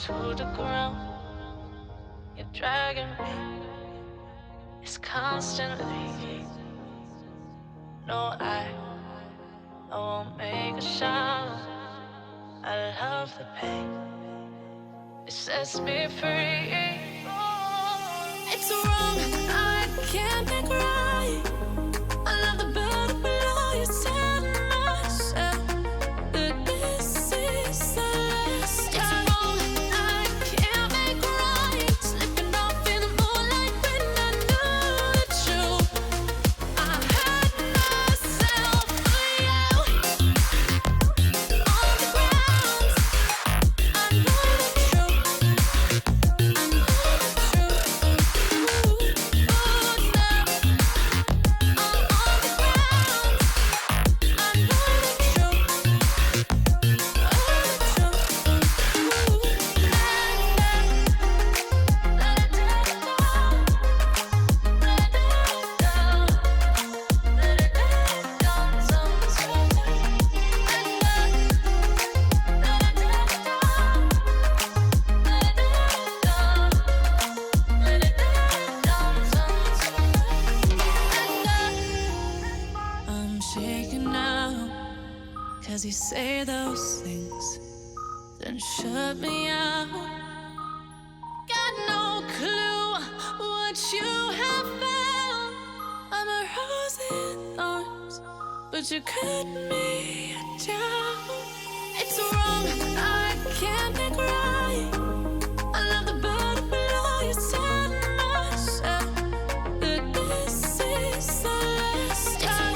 To the ground, you're dragging me. It's constantly. No, I won't make a sound. I love the pain. It sets me free. It's wrong, I can't make right. I love the bird below you. Tell myself that this is the last time. Cause you say those things, then shut me out. Got no clue what you have found. I'm a rose in thorns, but you cut me down. It's wrong, I can't make right. I love the bird below you. Tell myself that this is the last time.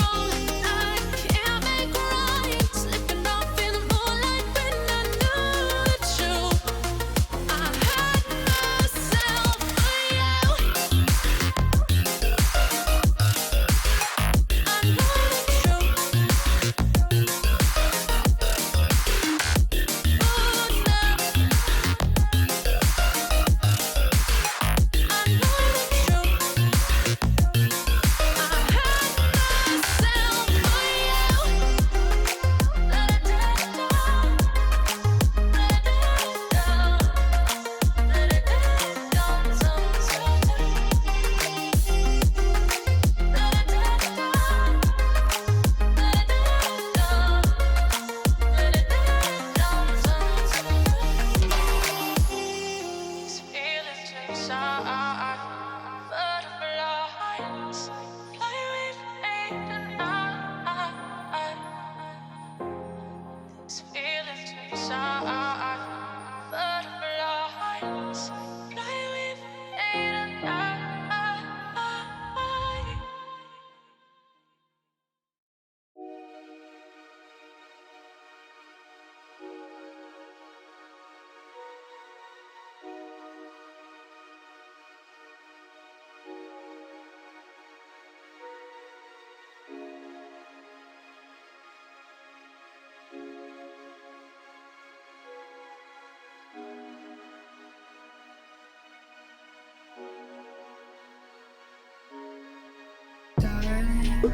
Do you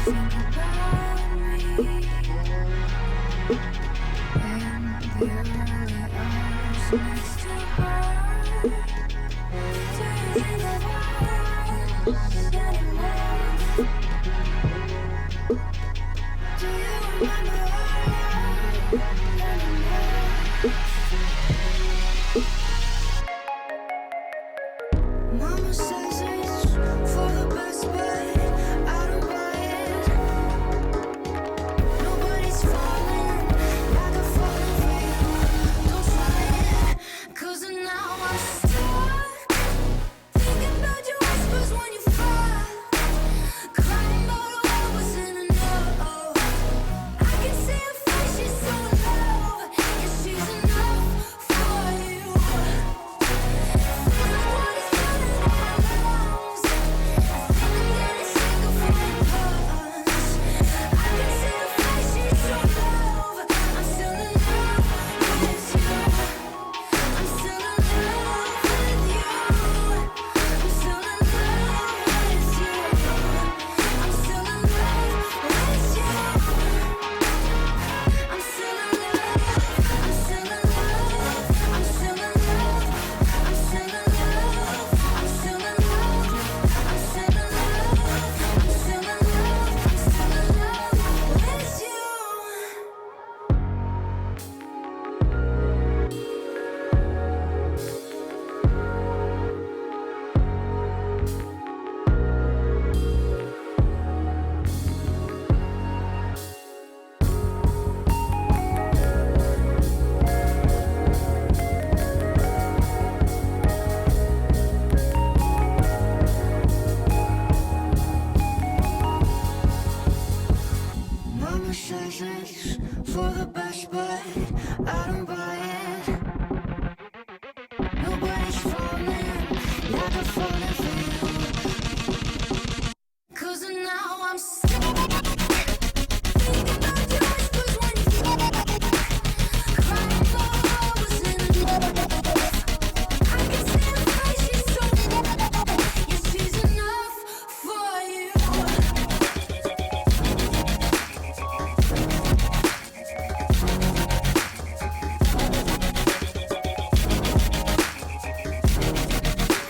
think about me in the early hours next to her? Do you think of us anymore? Do you remember us anymore? Mama says it's for the best, but I don't buy it. Nobody's falling like I'm falling for you. Don't try it, 'cause now I'm stuck thinking about your whispers when you fall. Crying about what wasn't enough. I can see her face, she's so in love. Yeah, she's enough for you. Feels like what is running in my lungs. I think I'm getting sick of falling apart. I can see her face, she's so in love. I'm still in love with you. I'm still in love with you. I'm still in love with you. I'm still in love with you. I'm still in love. I'm still in love. I'm still in love. I'm still in love. I'm still in love. I'm still in love. I'm still in love. I'm still in love with you. Mama says it's for the best, but I don't buy it. Nobody's falling like I'm falling for you. 'Cause now I'm stuck thinking about your whispers when you fall. Crying about what wasn't enough. I can see her face, she's so in love. Yeah, she's enough for you.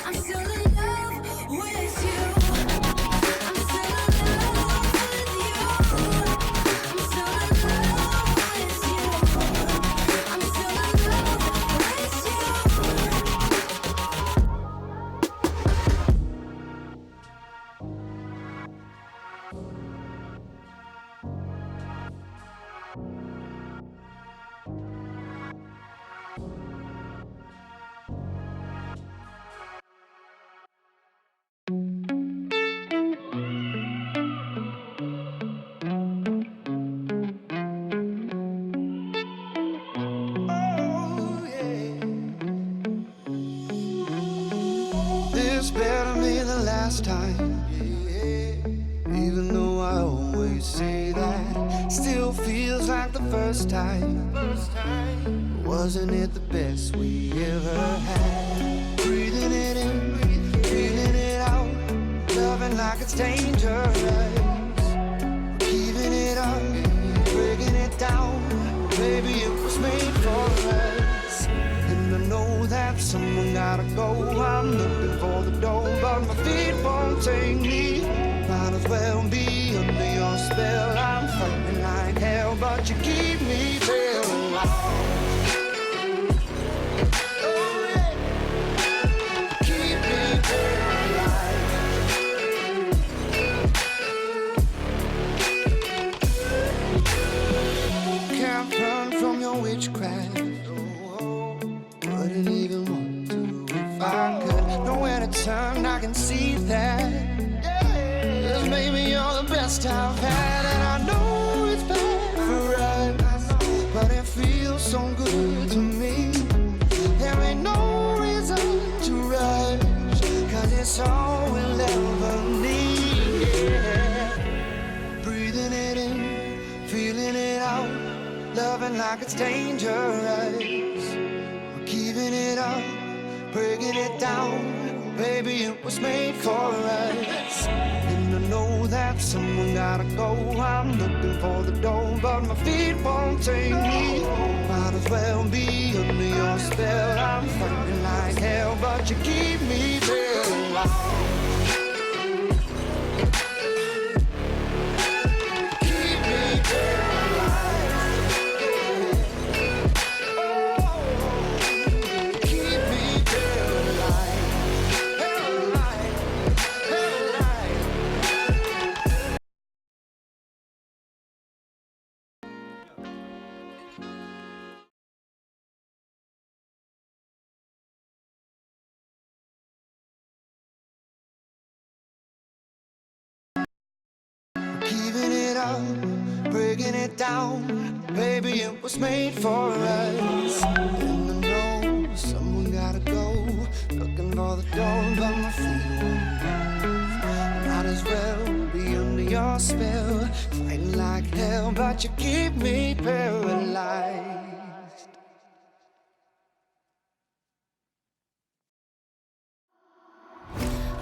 I'm still in love with you. I'm still in love with you. I'm still in love with you. I'm still in love with you. Oh, yeah. This better be the last time, yeah. Even though I always say that, still feels like the first time. Wasn't it the best we ever had? Breathing it in, feeling it out, loving like it's dangerous. Keeping it up, breaking it down. Baby, it was made for us. And I know that someone gotta go. I'm looking for the door, but my feet won't take me. Might as well be under your spell. I'm fighting like hell, but you keep me feeling alive. Oh, yeah. Keep me feeling alive. Can't run from your witchcraft. Wouldn't even want to if I could. Nowhere to turn, I can see that. 'Cause maybe you're the best I've had, and I know it's bad for us, but it feels so good to me. There ain't no reason to rush, 'cause it's all we'll ever need. Yeah. Breathing it in, feeling it out, loving like it's dangerous. We're keeping it up, breaking it down. Baby, it was made for us. And I know that someone gotta go. I'm looking for the door, but my feet won't take me. Might as well be under your spell. I'm fighting like hell, but you keep me paralyzed. Keep me paralyzed. Oh, keep me paralyzed. Paralyzed. Paralyzed. Keeping it up, breaking it down. Baby, it was made for us. And I know someone gotta go. Looking for the door, but my feet won't move. Might as well be under your spell. Fighting like hell, but you keep me paralyzed.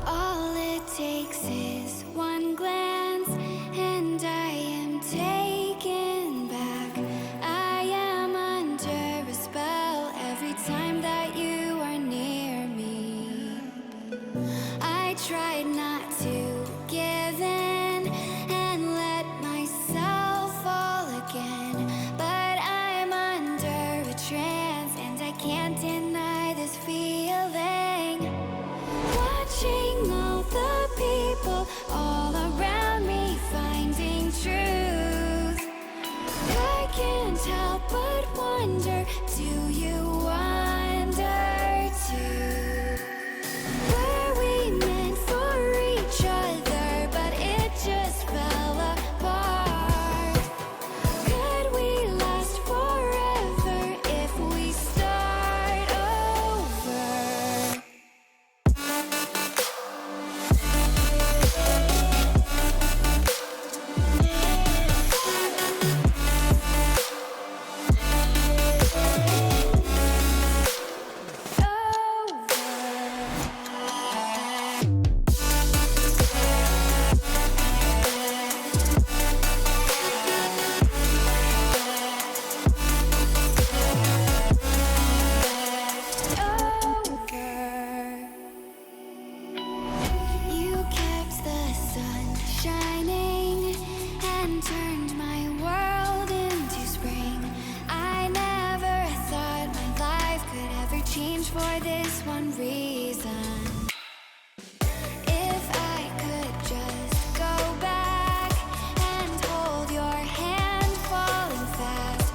All it takes is one glance, and I am taken back. I am under a spell every time that you are near me. I tried not to give in and let myself fall again, but I'm under a trance, and I can't deny this feeling. Watching all the people all around me finding truth, I can't help but wonder, do you wonder too? Were we meant for each other, but it just fell apart? Could we last forever if we start over? You kept the sun shining and turned my world into spring. I never thought my life could ever change for this one reason. If I could just go back and hold your hand falling fast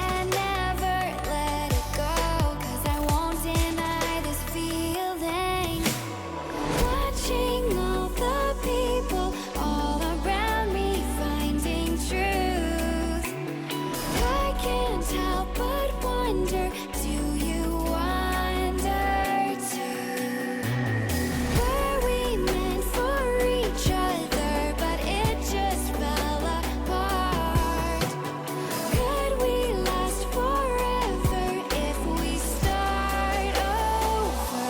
and never let it go, 'cause I won't deny this feeling. Watching all the people all around me finding truth, I can't help but wonder, do you wonder too? Were we meant for each other, but it just fell apart? Could we last forever if we start over?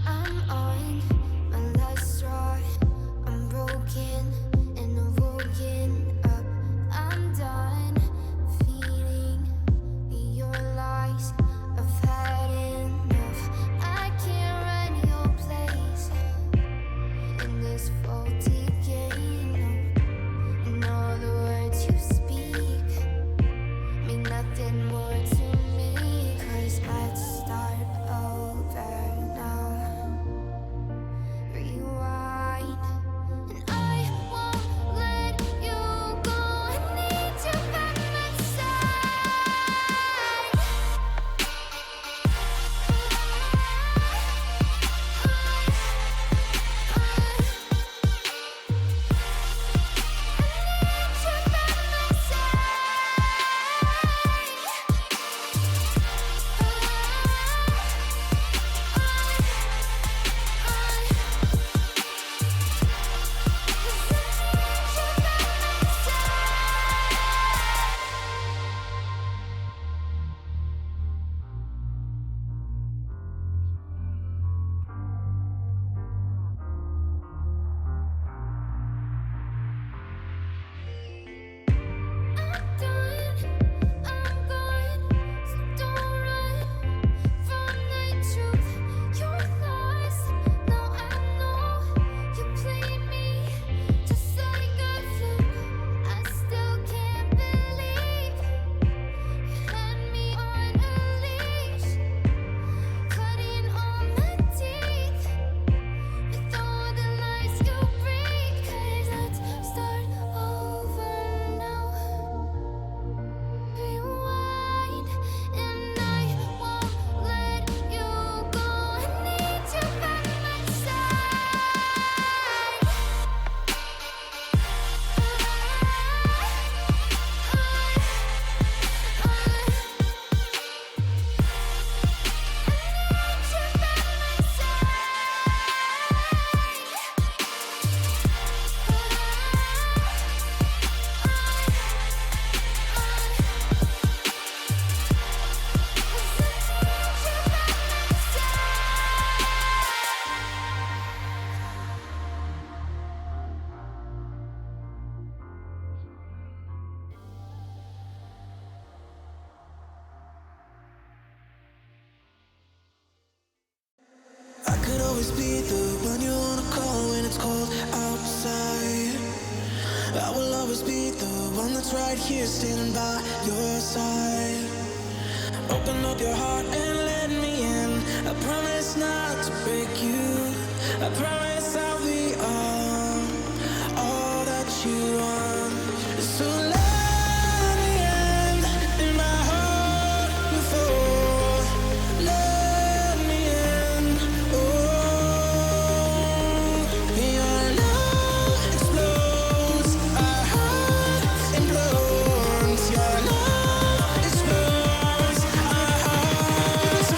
I'm on my last straw. I'm broken and I'm woken up. I'm done feeding your lies. I've had enough. I can't run your place in this faulty game. No. And all the words you speak mean nothing more to me, 'cause I'd start over now. always be the one you wanna call when it's cold outside. I will always be the one that's right here standing by your side. Open up your heart and let me in. I promise not to break you. I promise I'll be all that you want. So let me in my heart before. Let me in. Oh, your love explodes. Our hearts implodes. Your love explodes. Our hearts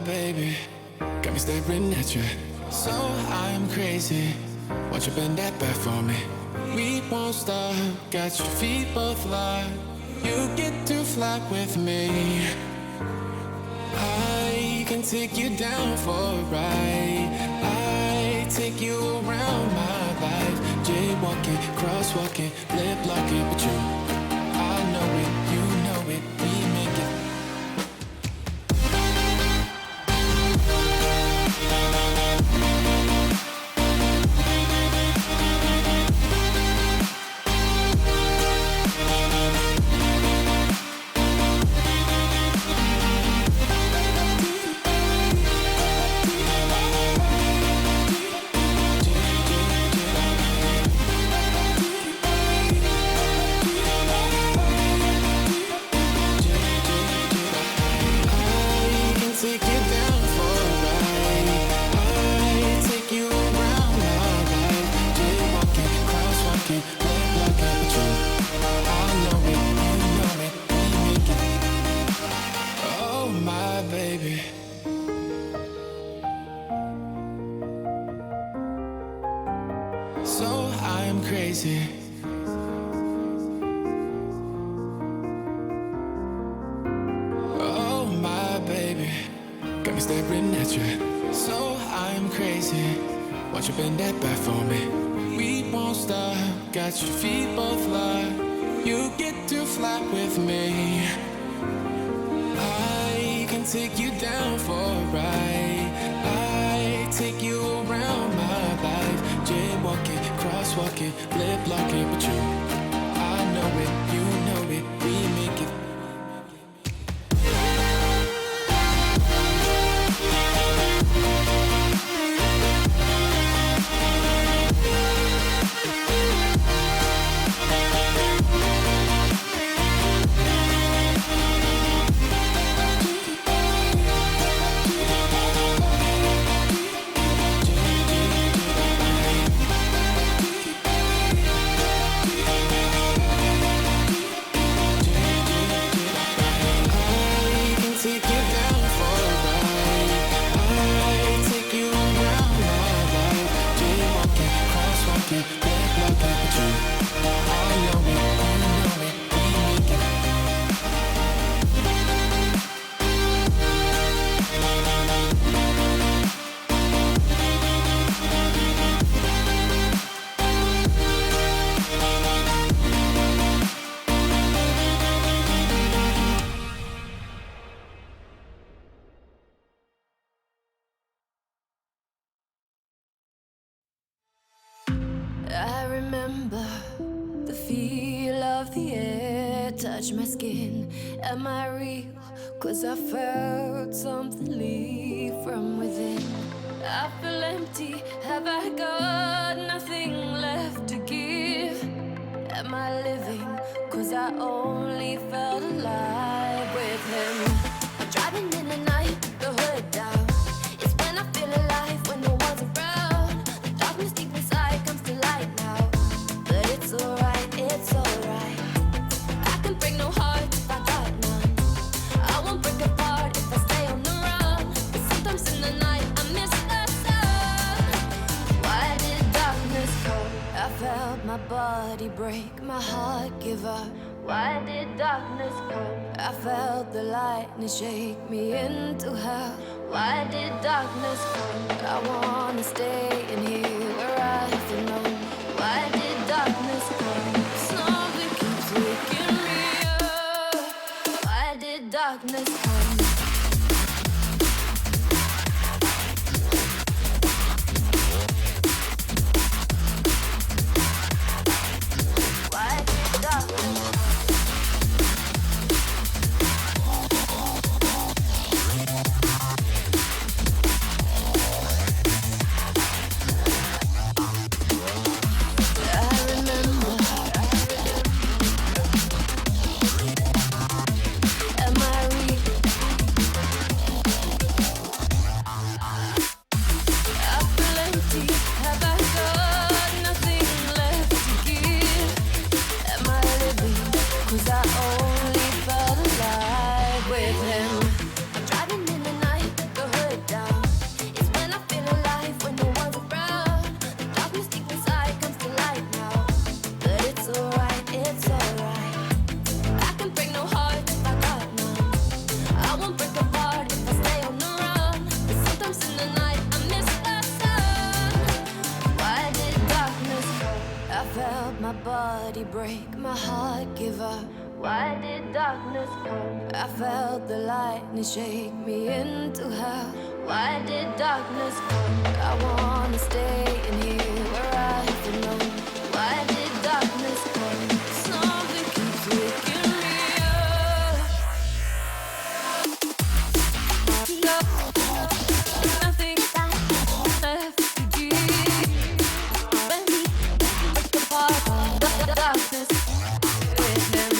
baby, got me staring at you. So I'm crazy. Won't you bend that back for me? We won't stop. Got your feet both locked. You get to fly with me. I can take you down for a ride. I take you around my life. Jaywalking, crosswalking, lip locking, but you, I know it, you know it. We make it. crazy. Oh my baby, got me staring at you. So I'm crazy. Won't you bend that back for me? We won't stop. Got your feet both locked. You get to fly with me. I can take you down for a ride. I take you around my life. Jaywalking, crosswalking, lip locking, but you, I know it, you know it, we make it. I remember the feel of the air touch my skin. Am I real? 'Cause I felt something leave from within. I feel empty. Have I got nothing left to give? Am I living? 'Cause I only felt alive with him. I'm driving in the night, the hood down. It's when I feel alive, when no one's around. The darkness deep inside comes to light now. But it's alright, it's alright. I can break no heart if I got none. I won't break apart if I stay on the run. But sometimes in the night I miss the sun. Why did darkness come? I felt my body break, my heart give up. Why did darkness come? I felt the lightning shake me into hell. Why did darkness come? I wanna stay in here where I belong. Why did darkness come? Something keeps waking me up. Why did darkness come? Why did darkness come? Break, my heart give up. Why did darkness come? I felt the lightning shake me into hell. Why did darkness come? I wanna stay in here where I belong. Why did darkness come? Something keeps waking me up. Nothing left to give. When we break apart, the darkness with him.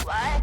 Why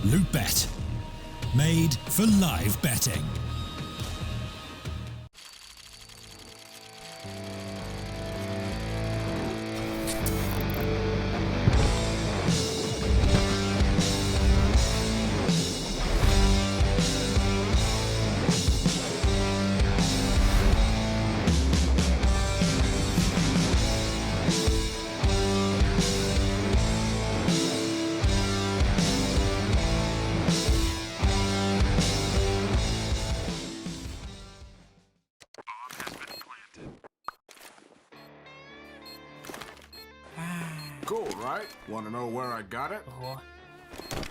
Loot.Bet, made for live betting. Cool, right? Want to know where I got it?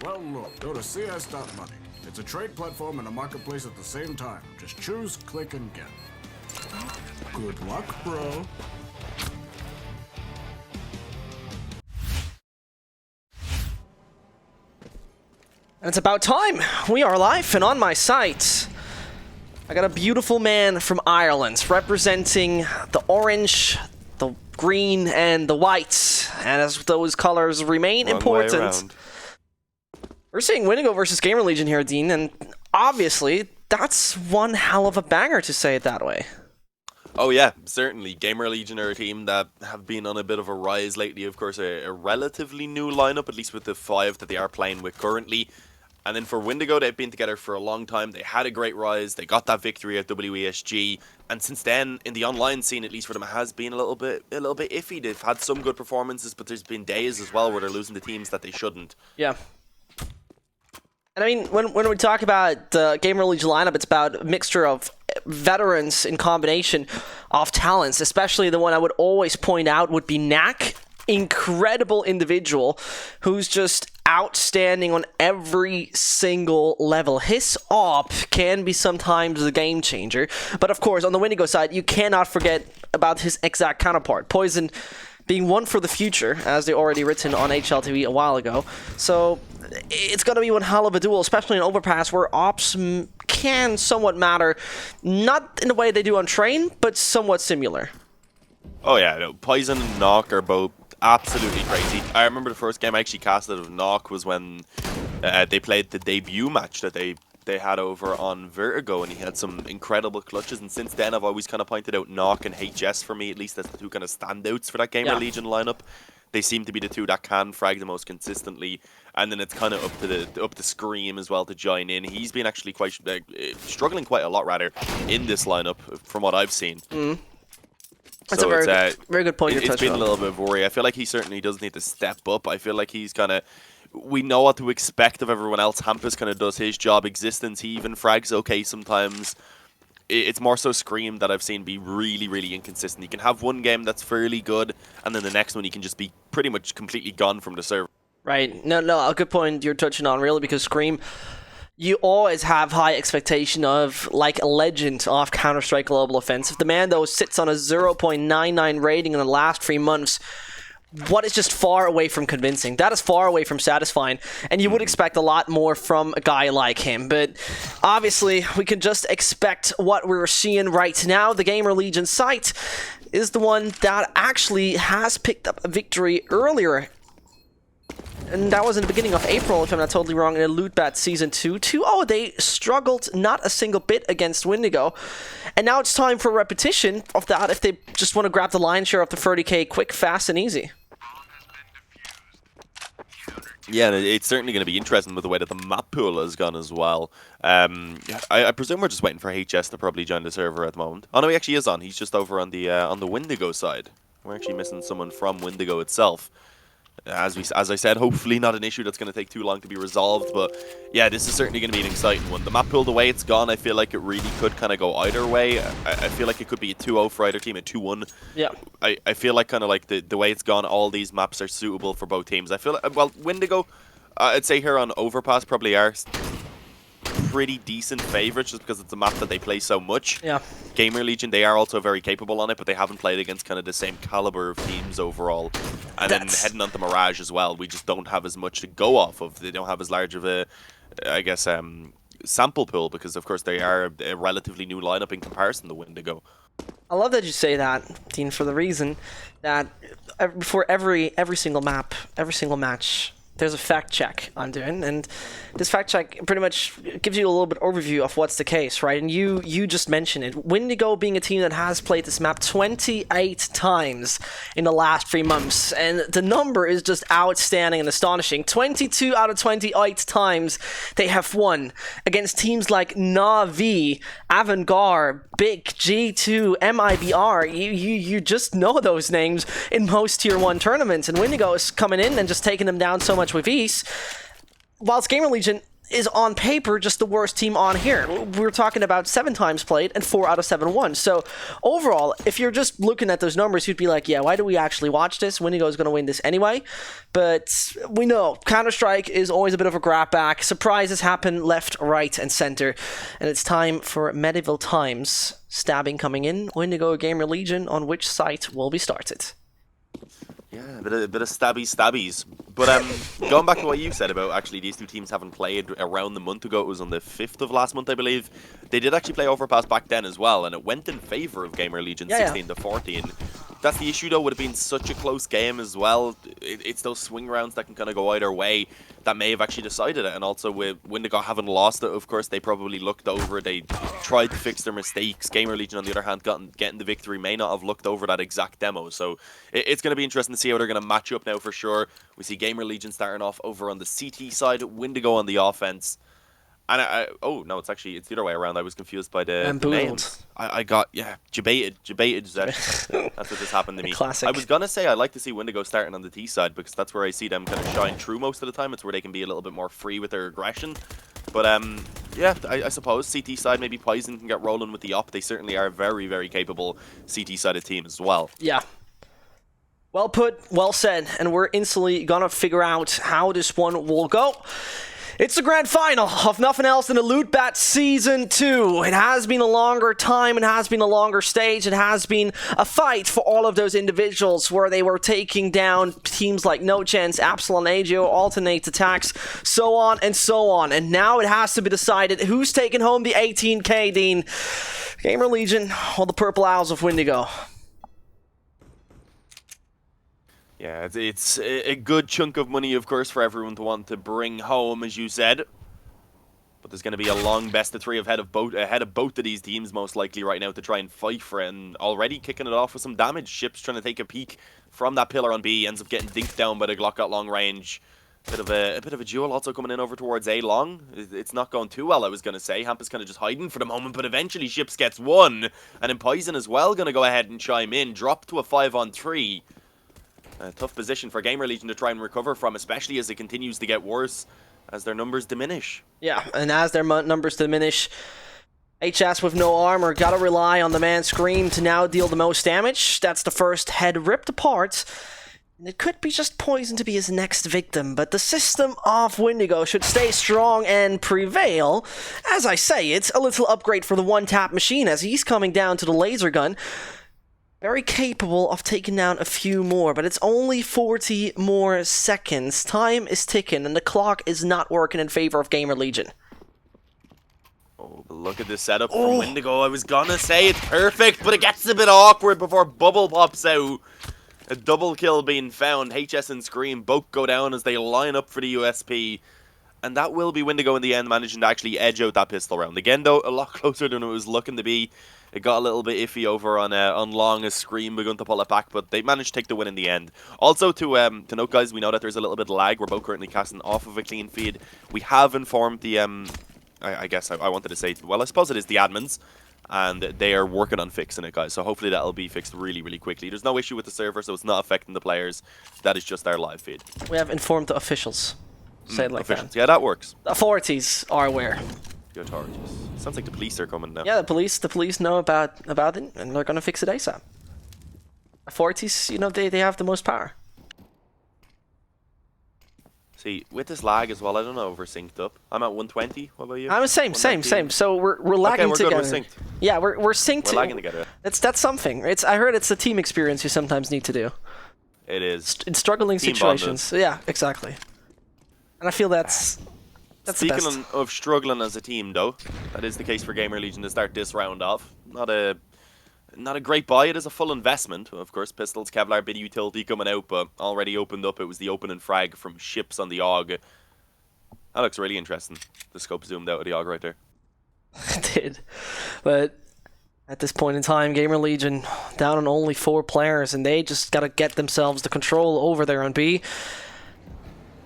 Well, look, go to cs.money. It's a trade platform and a marketplace at the same time. Just choose, click, and get. Good luck, bro. And it's about time! We are live and on my site. I got a beautiful man from Ireland representing the orange, the green, and the white. And as those colors remain important, we're seeing Windigo versus GamerLegion here, Dean, and obviously that's one hell of a banger, to say it that way. Oh yeah, certainly. GamerLegion are a team that have been on a bit of a rise lately. Of course, a relatively new lineup, at least with the 5 that they are playing with currently. And then for Windigo, they've been together for a long time. They had a great rise. They got that victory at WESG. And since then, in the online scene, at least for them, it has been a little bit iffy. They've had some good performances, but there's been days as well where they're losing to teams that they shouldn't. Yeah. And I mean, when we talk about the GamerLegion lineup, it's about a mixture of veterans in combination of talents, especially the one I would always point out would be Knack. Incredible individual who's just outstanding on every single level. His op can be sometimes a game changer, but of course on the Windigo side you cannot forget about his exact counterpart, Poison, being one for the future, as they already written on HLTV a while ago. So it's going to be one hell of a duel, especially in Overpass, where ops can somewhat matter, not in the way they do on Train, but somewhat similar. Oh yeah, no, Poison and Knock are both absolutely crazy. I remember the first game I actually casted of Knock was when they played the debut match that they had over on Vertigo, and he had some incredible clutches, and since then I've always kind of pointed out Knock and HS for me, at least, as the two kind of standouts for that GamerLegion lineup. They seem to be the two that can frag the most consistently, and then it's kind of up to Scream as well to join in. He's been actually quite struggling quite a lot, rather, in this lineup from what I've seen. That's so a very good point. It's been a little bit of worry. I feel like he certainly does need to step up. I feel like he's kind of... We know what to expect of everyone else. Hampus kind of does his job. Existence, he even frags okay sometimes. It's more so Scream that I've seen be really, really inconsistent. He can have one game that's fairly good, and then the next one he can just be pretty much completely gone from the server. Right. No, a good point you're touching on, really, because Scream, you always have high expectation of, like, a legend of Counter-Strike Global Offensive. The man, though, sits on a 0.99 rating in the last 3 months. What is just far away from convincing. That is far away from satisfying, and you would expect a lot more from a guy like him. But obviously, we can just expect what we're seeing right now. The GamerLegion site is the one that actually has picked up a victory earlier, and that was in the beginning of April, if I'm not totally wrong, in Loot.Bet Season 2. 2-0, they struggled not a single bit against Windigo. And now it's time for a repetition of that if they just want to grab the lion's share of the 30k quick, fast, and easy. Yeah, and it's certainly going to be interesting with the way that the map pool has gone as well. I presume we're just waiting for HS to probably join the server at the moment. Oh no, he actually is on. He's just over on the Windigo side. We're actually missing someone from Windigo itself. As I said, hopefully not an issue that's going to take too long to be resolved, but yeah, this is certainly going to be an exciting one. The map pool, the way it's gone, I feel like it really could kind of go either way. I feel like it could be a 2-0 for either team, a 2-1. Yeah. I feel like kind of like the way it's gone, all these maps are suitable for both teams. I feel like, well, Windigo, I'd say here on Overpass probably are pretty decent favorites just because it's a map that they play so much. Yeah. GamerLegion, they are also very capable on it, but they haven't played against kind of the same caliber of teams overall. And then heading on to Mirage as well, we just don't have as much to go off of. They don't have as large of a, I guess, sample pool because, of course, they are a relatively new lineup in comparison to Windigo. I love that you say that, Dean, for the reason that for every single map, every single match, there's a fact check I'm doing, and this fact check pretty much gives you a little bit overview of what's the case, right? And you just mentioned it. Windigo being a team that has played this map 28 times in the last 3 months, and the number is just outstanding and astonishing. 22 out of 28 times they have won against teams like Na'Vi, Avantgarde, Big, G2, MIBR. You just know those names in most Tier 1 tournaments, and Windigo is coming in and just taking them down so much with ease, whilst GamerLegion is on paper just the worst team on here. We're talking about 7 times played and 4 out of 7 won. So overall, if you're just looking at those numbers, you'd be like, yeah, why do we actually watch this? Windigo is going to win this anyway. But we know Counter-Strike is always a bit of a grab back. Surprises happen left, right, and center. And it's time for Medieval Times. Stabbing coming in. Windigo, GamerLegion, on which site will be started? Yeah, a bit of stabbies. But going back to what you said about actually these two teams haven't played around the month ago, it was on the 5th of last month, I believe. They did actually play Overpass back then as well, and it went in favor of GamerLegion 16-14. That's the issue though, would have been such a close game as well. It's those swing rounds that can kind of go either way that may have actually decided it. And also with Windigo having lost it, of course, they probably looked over, they tried to fix their mistakes. GamerLegion, on the other hand, getting the victory may not have looked over that exact demo. So it's going to be interesting to see how they're going to match up now for sure. We see GamerLegion starting off over on the CT side, Windigo on the offense. And oh no, it's the other way around. I was confused by the names. I got debated. That's what just happened to me. Classic. I was gonna say I'd like to see Windigo starting on the T side because that's where I see them kind of shine through most of the time. It's where they can be a little bit more free with their aggression. But yeah, I suppose CT side, maybe Poison can get rolling with the op. They certainly are a very, very capable CT sided team as well. Yeah. Well put, well said, and we're instantly gonna figure out how this one will go. It's the grand final of nothing else than the Loot.Bet Season 2. It has been a longer time, it has been a longer stage, it has been a fight for all of those individuals where they were taking down teams like No Chance, Absalon, Agio, Alternate Attacks, so on and so on. And now it has to be decided who's taking home the 18K, Dean. GamerLegion or the Purple Owls of Windigo? Yeah, it's a good chunk of money, of course, for everyone to want to bring home, as you said. But there's going to be a long best of 3 ahead of both of these teams, most likely, right now, to try and fight for it. And already kicking it off with some damage. Ships trying to take a peek from that pillar on B, ends up getting dinked down by the Glock at long range. A bit of a duel also coming in over towards A long. It's not going too well, I was going to say. Hamp is kind of just hiding for the moment, but eventually Ships gets 1. And then Poison as well going to go ahead and chime in. Drop to a 5-on-3. A tough position for GamerLegion to try and recover from, especially as it continues to get worse as their numbers diminish. Yeah, and as their numbers diminish, HS with no armor gotta rely on the man Scream to now deal the most damage. That's the first head ripped apart. And it could be just Poison to be his next victim, but the system of Windigo should stay strong and prevail. As I say, it's a little upgrade for the one-tap machine as he's coming down to the laser gun. Very capable of taking down a few more, but it's only 40 more seconds. Time is ticking, and the clock is not working in favor of GamerLegion. Oh, but look at this setup from Windigo. I was gonna say it's perfect, but it gets a bit awkward before Bubble pops out. A double kill being found. HS and Scream both go down as they line up for the USP. And that will be Windigo in the end, managing to actually edge out that pistol round. Again, though, a lot closer than it was looking to be. It got a little bit iffy over on long as Scream begun to pull it back, but they managed to take the win in the end. Also, to note, guys, we know that there's a little bit of lag. We're both currently casting off of a clean feed. We have informed the, I guess I wanted to say, well, I suppose it is the admins, and they are working on fixing it, guys. So hopefully that'll be fixed really, really quickly. There's no issue with the server, so it's not affecting the players. That is just our live feed. We have informed the officials. Say it like officials. that. Yeah, that works. The authorities are aware. The authorities. Sounds like the police are coming now. Yeah, the police know about it, and they're gonna fix it ASAP. Authorities, you know, they have the most power. See, with this lag as well, I don't know if we're synced up. I'm at 120. What about you? I'm same. So we're lagging we're together. Good, we're synced. Yeah, we're synced. We're lagging together. That's something. I heard it's a team experience you sometimes need to do. It is. In struggling team situations. Bonded. Yeah, exactly. And I feel that's Speaking the best. of struggling as a team, though, that is the case for GamerLegion to start this round off. Not a not a great buy. It is a full investment. Of course, pistols, Kevlar, bit of utility coming out, but already opened up. It was the opening frag from ships on the AUG. That looks really interesting. The scope zoomed out of the AUG right there. It did. But at this point in time, GamerLegion down on only 4 players, and they just gotta get themselves the control over there on B.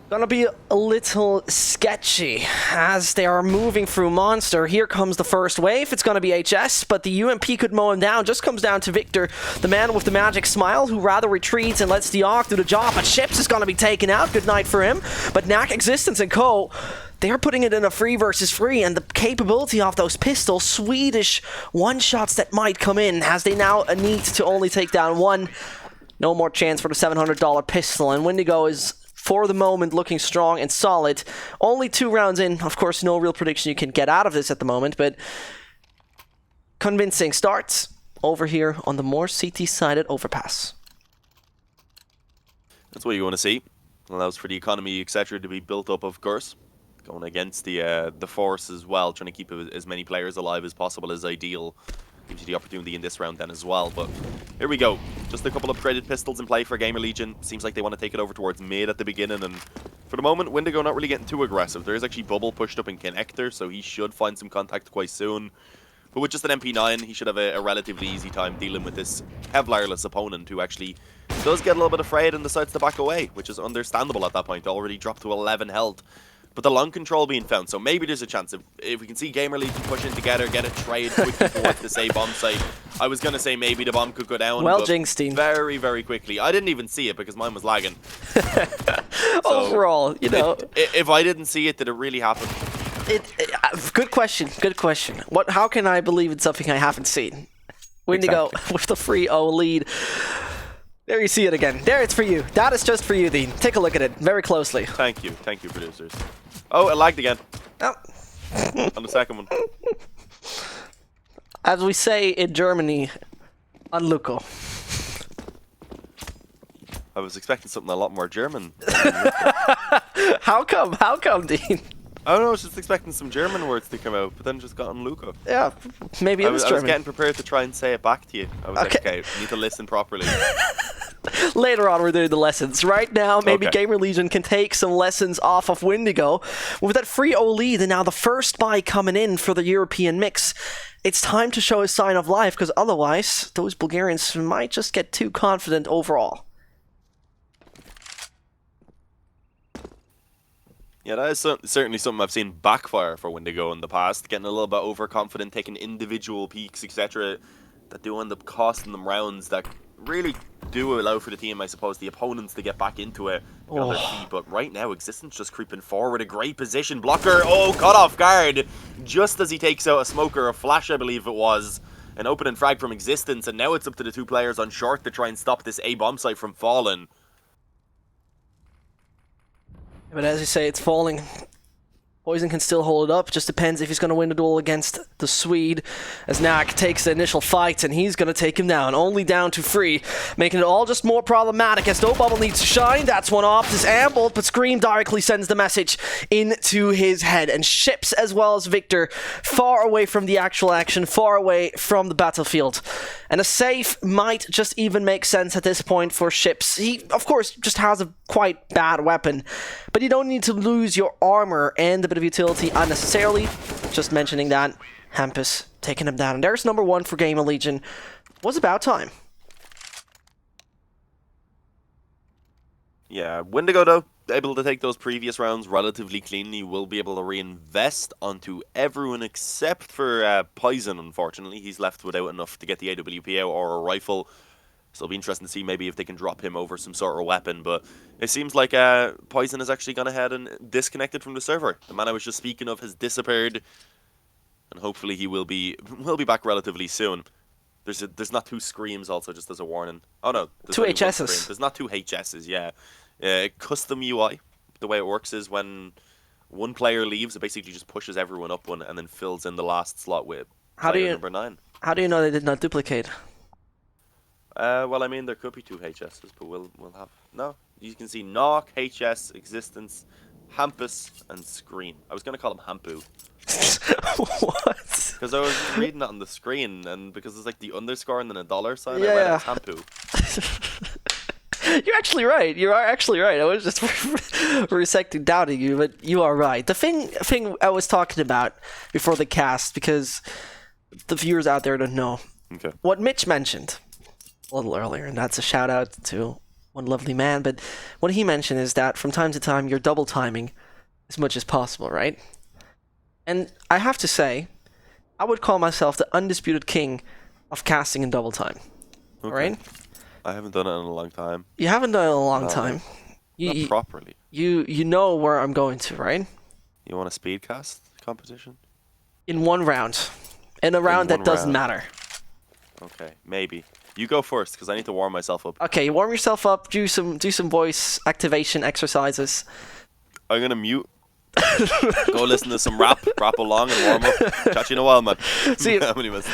Gonna be a little sketchy as they are moving through Monster. Here comes the first wave. It's gonna be HS, but the UMP could mow him down. Just comes down to Victor, the man with the magic smile, who rather retreats and lets the AUG do the job. But Ships is gonna be taken out. Good night for him. But Knack, Existence, and Co., they're putting it in a 3 versus 3, and the capability of those pistols, Swedish one-shots that might come in, as they now need to only take down 1. No more chance for the $700 pistol, and Windigo is, for the moment, looking strong and solid. Only 2 rounds in. Of course, no real prediction you can get out of this at the moment, but convincing starts over here on the more CT-sided overpass. That's what you want to see. Allows for the economy, etc., to be built up, of course. Going against the force as well, trying to keep as many players alive as possible is ideal. Gives you the opportunity in this round then as well. But here we go. Just a couple of upgraded pistols in play for GamerLegion. Seems like they want to take it over towards mid at the beginning. And for the moment, Windigo not really getting too aggressive. There is actually Bubble pushed up in Connector, so he should find some contact quite soon. But with just an MP9, he should have a relatively easy time dealing with this Kevlar-less opponent who actually does get a little bit afraid and decides to back away, which is understandable at that point. Already dropped to 11 health. But the long control being found, so maybe there's a chance. If we can see GamerLegion pushing together, get a trade quickly towards this A bomb site. I was going to say maybe the bomb could go down. Well, Jinxtein. Very, very quickly. I didn't even see it because mine was lagging. Overall, you know. If I didn't see it, did it really happen? Good question. Good question. How can I believe in something I haven't seen? Windigo exactly. With the 3-0 lead. There you see it again. There, it's for you. That is just for you, Dean. Take a look at it very closely. Thank you, producers. Oh, it lagged again. Oh. On the second one. As we say in Germany, unlucko. I was expecting something a lot more German. How come? How come, Dean? I don't know, I was just expecting some German words to come out, but then just got unluko. Yeah, maybe it was German. I was getting prepared to try and say it back to you. I was like, okay, I need to listen properly. Later on, we're doing the lessons. Right now, maybe GamerLegion can take some lessons off of Windigo. With that 3-0 lead, and now the first buy coming in for the European mix, it's time to show a sign of life, because otherwise, those Bulgarians might just get too confident overall. Yeah, that is certainly something I've seen backfire for Windigo in the past. Getting a little bit overconfident, taking individual peaks, etc. that do end up costing them rounds that really do allow for the team, I suppose, the opponents to get back into it on their feet. But right now, Existence just creeping forward. A great position. Blocker, caught off guard. Just as he takes out a smoker, a flash, I believe it was. An opening frag from Existence, and now it's up to the 2 players on short to try and stop this A-bomb site from falling. But as you say, it's falling. Poison can still hold it up. Just depends if he's going to win the duel against the Swede. As Knack takes the initial fight, and he's going to take him down. Only down to 3, making it all just more problematic as No Bubble needs to shine. That's one off. This ambled, but Scream directly sends the message into his head. And Ships, as well as Victor, far away from the actual action, far away from the battlefield. And a safe might just even make sense at this point for Ships. He, of course, just has a quite bad weapon, but you don't need to lose your armor and a bit of utility unnecessarily. Just mentioning that. Hampus taking him down. And there's number 1 for GamerLegion. Was about time. Yeah, Windigo, though, able to take those previous rounds relatively cleanly, will be able to reinvest onto everyone except for Poison, unfortunately. He's left without enough to get the AWP out or a rifle. So it'll be interesting to see maybe if they can drop him over some sort of weapon. But it seems like Poison has actually gone ahead and disconnected from the server. The man I was just speaking of has disappeared. And hopefully he will be back relatively soon. There's not 2 screams also, just as a warning. Oh no. 2 HSs. There's not 2 HSs, yeah. Custom UI, the way it works is when one player leaves, it basically just pushes everyone up one and then fills in the last slot with number 9. How do you know they did not duplicate? Well, I mean, there could be 2 HSs, but we'll have... No, you can see Knock, HS, Existence, Hampus, and Scream. I was going to call him Hampu. What? Because I was reading that on the screen, and because it's like the underscore and then a dollar sign, Yeah. I read it as Hampu. You're actually right. You are actually right. I was just for a second doubting you, but you are right. The thing I was talking about before the cast, because the viewers out there don't know. Okay. What Mitch mentioned a little earlier, and that's a shout out to one lovely man, but what he mentioned is that from time to time you're double timing as much as possible, right? And I have to say, I would call myself the undisputed king of casting in double time. Okay. Right? I haven't done it in a long time. You haven't done it in a long time. Not properly. You know where I'm going to, right? You want a speed cast competition? In one round. In a round that doesn't matter. Okay, maybe. You go first, because I need to warm myself up. Okay, you warm yourself up, do some voice activation exercises. I'm gonna mute. Go listen to some rap along and warm up. Catch you in a while, man. See you. How many minutes?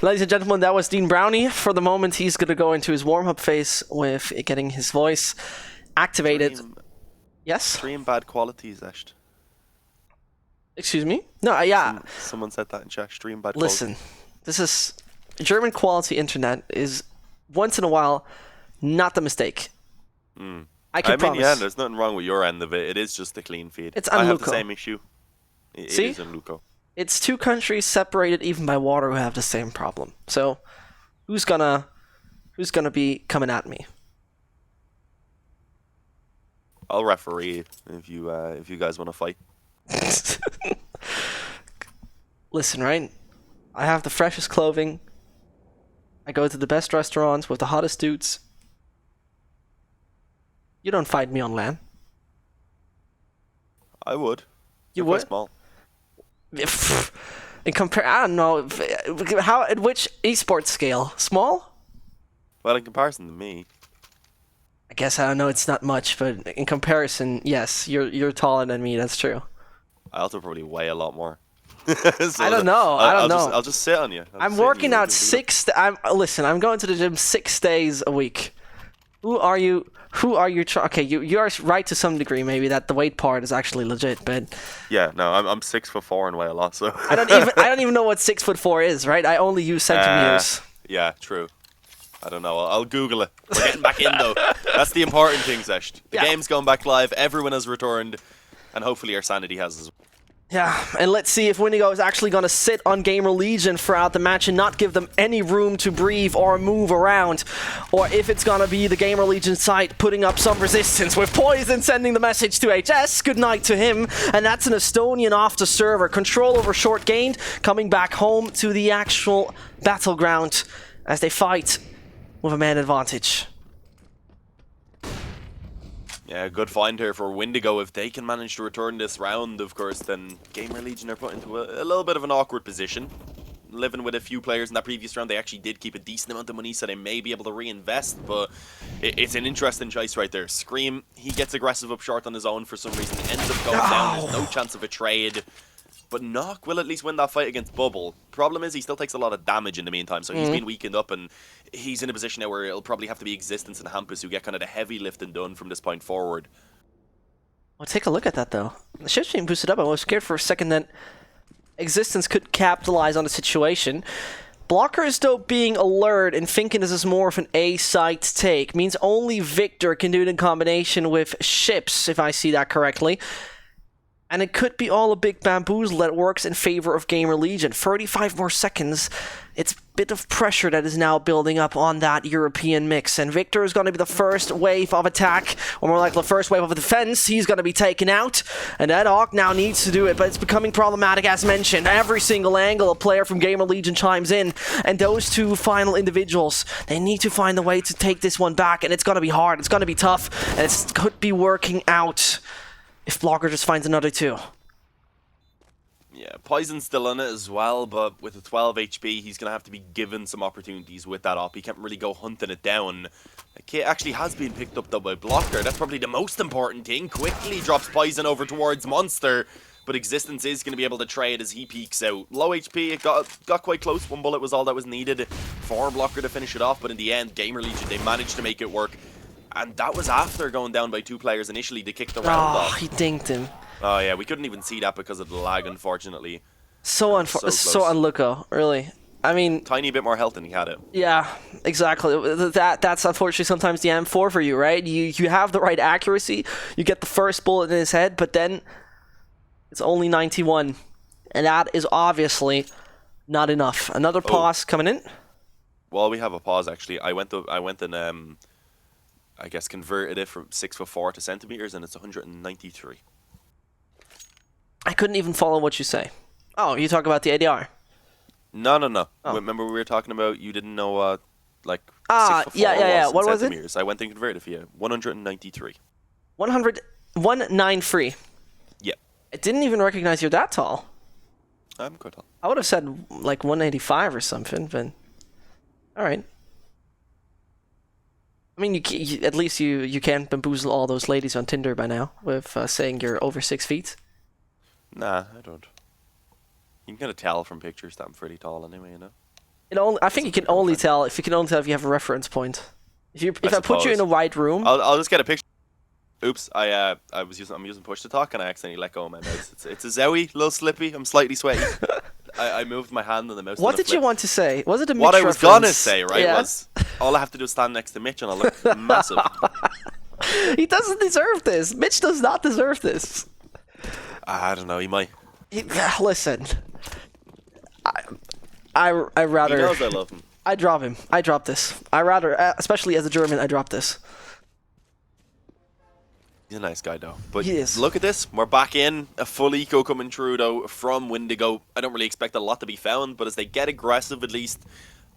Ladies and gentlemen, that was Dean Brownie. For the moment, he's going to go into his warm-up phase with getting his voice activated. Yes? Stream bad qualities, Esht. Excuse me? No, yeah. Someone said that in chat. Stream bad Listen, this is... German quality internet is, once in a while, not the mistake. I can promise. Yeah, there's nothing wrong with your end of it. It is just a clean feed. It's I have Unluco. the same issue. It See? is Unluco. It's two countries separated even by water who have the same problem. So, who's gonna be coming at me? I'll referee if you guys want to fight. Listen, right? I have the freshest clothing. I go to the best restaurants with the hottest dudes. You don't fight me on LAN. I would. You If we're would? small. In I don't know. How? At which esports scale? Small? Well, in comparison to me, I guess I don't know. It's not much, but in comparison, yes, you're taller than me. That's true. I also probably weigh a lot more. So I don't know. I'll just sit on you. I'm working out listen. I'm going to the gym 6 days a week. Who are you? Okay, you are right to some degree. Maybe that the weight part is actually legit, but Yeah, no, I'm 6'4" and weigh a lot, so I don't even know what 6'4" is. Right? I only use centimeters. Yeah, true. I don't know. I'll Google it. We're getting back in though. That's the important thing, Zesht. The game's going back live. Everyone has returned, and hopefully our sanity has as well. Yeah, and let's see if Windigo is actually going to sit on GamerLegion throughout the match and not give them any room to breathe or move around, or if it's going to be the GamerLegion side putting up some resistance with Poison sending the message to HS. Good night to him, and that's an Estonian off the server. Control over short gained, coming back home to the actual battleground as they fight with a man advantage. Yeah, good find here for Windigo. If they can manage to return this round, of course, then GamerLegion are put into a little bit of an awkward position. Living with a few players in that previous round, they actually did keep a decent amount of money, so they may be able to reinvest, but it's an interesting choice right there. Scream, he gets aggressive up short on his own for some reason, ends up going down, there's no chance of a trade. But Nock will at least win that fight against Bubble. Problem is, he still takes a lot of damage in the meantime, so he's been weakened up, and he's in a position now where it'll probably have to be Existence and Hampus who get kind of the heavy lifting done from this point forward. Well, take a look at that, though. The ship's being boosted up. I was scared for a second that Existence could capitalize on the situation. Blockers, though, being alert and thinking this is more of an A-side take means only Victor can do it in combination with ships, if I see that correctly. And it could be all a big bamboozle that works in favor of GamerLegion. 35 more seconds. It's a bit of pressure that is now building up on that European mix. And Victor is going to be the first wave of attack, or more like the first wave of defense. He's going to be taken out. And that Hawk now needs to do it, but it's becoming problematic as mentioned. Every single angle a player from GamerLegion chimes in. And those two final individuals, they need to find a way to take this one back. And it's going to be hard. It's going to be tough. And it could be working out if Blocker just finds another two. Yeah, Poison's still in it as well, but with a 12 HP, he's going to have to be given some opportunities with that op. He can't really go hunting it down. The kit actually has been picked up though by Blocker. That's probably the most important thing. Quickly drops Poison over towards Monster, but Existence is going to be able to trade as he peeks out. Low HP, it got quite close. One bullet was all that was needed for Blocker to finish it off, but in the end, GamerLegion, they managed to make it work. And that was after going down by 2 players initially to kick the round Oh, off. he dinked him. Oh yeah, we couldn't even see that because of the lag, unfortunately. So so unlucky, really. I mean, tiny bit more health than he had it. yeah, exactly. That's unfortunately sometimes the M4 for you, right? You have the right accuracy, you get the first bullet in his head, but then it's only 91, and that is obviously not enough. Another pause coming in. Well, we have a pause actually. I went and I guess converted it from 6'4" to centimeters, and it's 193. I couldn't even follow what you say. Oh, you talk about the ADR. No. Oh. Remember we were talking about you didn't know like 6'4" yeah. was in What was it? centimeters. I went and converted for you. 193. 193. Yeah. I didn't even recognize you're that tall. I'm quite tall. I would have said like 185 or something, but all right. I mean, at least you can't bamboozle all those ladies on Tinder by now with saying you're over 6 feet. Nah, I don't. You can kind of tell from pictures that I'm pretty tall anyway, you know? I think you can only tell if you have a reference point. If I put you in a wide room, I'll just get a picture. Oops, I'm using push to talk and I accidentally let go of my mouse. It's a Zowie, a little slippy. I'm slightly sweaty. I moved my hand on the mouse. What did you want to say? Was it a Mitch What I was reference? gonna say, right, was all I have to do is stand next to Mitch and I'll look massive. He doesn't deserve this. Mitch does not deserve this. I don't know. He might. Listen, I rather. He knows I love him. I drop him. I drop this. I rather, especially as a German, I drop this. He's a nice guy, though. But He is. Look at this. We're back in. A full eco coming through, though, from Windigo. I don't really expect a lot to be found, but as they get aggressive, at least,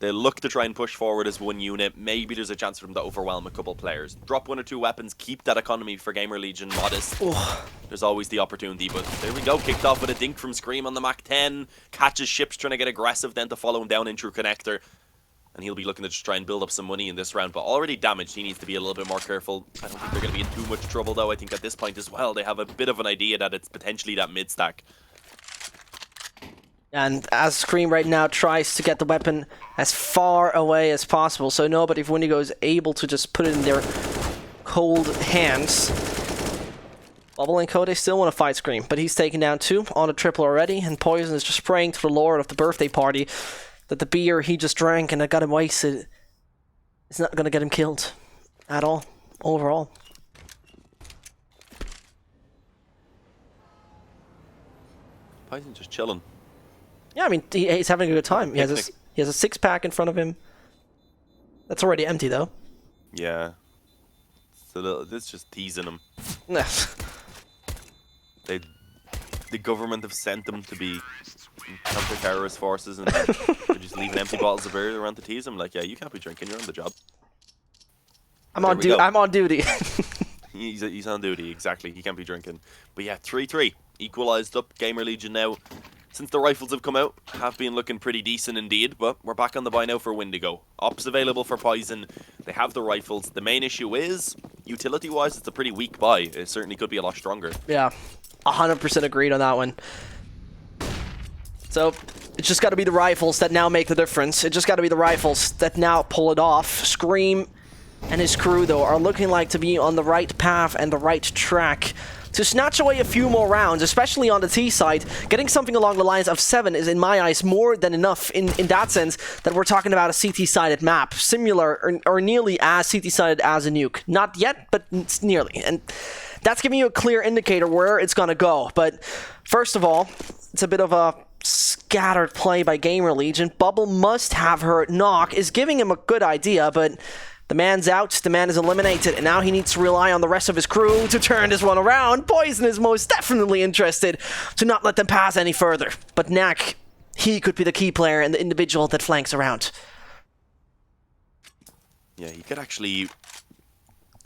they look to try and push forward as one unit. Maybe there's a chance for them to overwhelm a couple players. Drop 1 or 2 weapons. Keep that economy for GamerLegion modest. Oh. There's always the opportunity, but there we go. Kicked off with a dink from Scream on the Mach 10. Catches Ships trying to get aggressive, then to follow him down in through Connector. And he'll be looking to just try and build up some money in this round, but already damaged. He needs to be a little bit more careful. I don't think they're going to be in too much trouble, though. I think at this point as well, they have a bit of an idea that it's potentially that mid-stack. And as Scream right now tries to get the weapon as far away as possible, so nobody if Windigo is able to just put it in their cold hands. Bubble and Code still want to fight Scream, but he's taken down 2 on a triple already, and Poison is just praying to the Lord of the birthday party that the beer he just drank and that got him wasted is not going to get him killed at all, overall. Poison just chilling. Yeah, I mean, he's having a good time. He has a 6-pack in front of him. That's already empty, though. Yeah. It's just teasing him. The government have sent them to be counter-terrorist forces and they're just leaving empty bottles of beer around to tease him. Like, yeah, you can't be drinking, you're on the job. I'm on duty. He's on duty, exactly. He can't be drinking. But yeah, 3-3. Equalised up. GamerLegion now, since the rifles have come out, have been looking pretty decent indeed. But we're back on the buy now for Windigo. Ops available for Poison. They have the rifles. The main issue is, utility-wise, it's a pretty weak buy. It certainly could be a lot stronger. Yeah, 100% agreed on that one. So, it's just got to be the rifles that now make the difference. It just got to be the rifles that now pull it off. Scream and his crew, though, are looking like to be on the right path and the right track to snatch away a few more rounds, especially on the T side. Getting something along the lines of 7 is, in my eyes, more than enough in that sense that we're talking about a CT-sided map, similar or nearly as CT-sided as a nuke. Not yet, but it's nearly. And that's giving you a clear indicator where it's going to go. But first of all, it's a bit of a scattered play by GamerLegion. Bubble must have hurt. Knock is giving him a good idea, but the man's out, the man is eliminated, and now he needs to rely on the rest of his crew to turn this one around. Poison is most definitely interested to not let them pass any further. But Knack, he could be the key player and the individual that flanks around. Yeah, he could actually